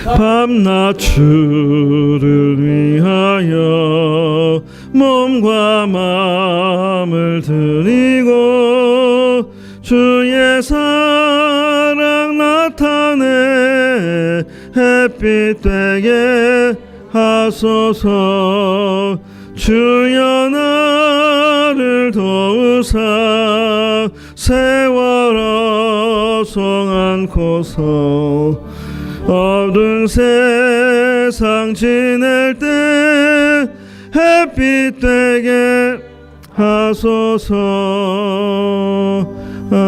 밤낮 주를 위하여 몸과 마음을 드리고 주의 사랑 나타내 햇빛 되게 하소서. 주여 나를 도우사 세월호 송 않고서 어두운 세상 지낼 때 햇빛 되게 하소서. 아멘.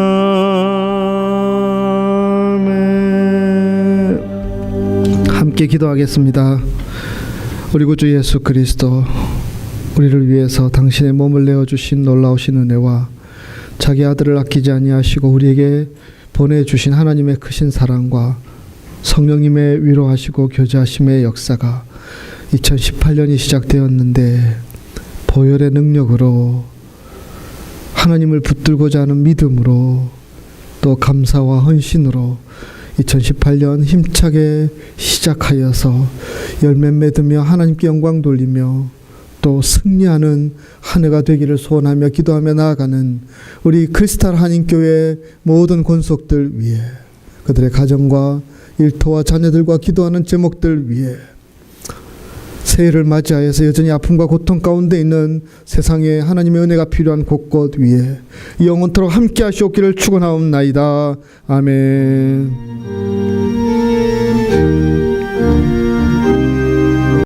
함께 기도하겠습니다. 우리 구주 예수 그리스도, 우리를 위해서 당신의 몸을 내어주신 놀라우신 은혜와 자기 아들을 아끼지 아니하시고 우리에게 보내주신 하나님의 크신 사랑과 성령님의 위로하시고 교제하심의 역사가 2018년이 시작되었는데 보혈의 능력으로 하나님을 붙들고자 하는 믿음으로 또 감사와 헌신으로 2018년 힘차게 시작하여서 열매 맺으며 하나님께 영광 돌리며 또 승리하는 한 해가 되기를 소원하며 기도하며 나아가는 우리 크리스탈 한인교회 모든 권속들 위해, 그들의 가정과 일터와 자녀들과 기도하는 제목들 위해, 새해를 맞이하여서 여전히 아픔과 고통 가운데 있는 세상에 하나님의 은혜가 필요한 곳곳 위에 영원토록 함께 하시옵기를 축원하옵나이다. 아멘.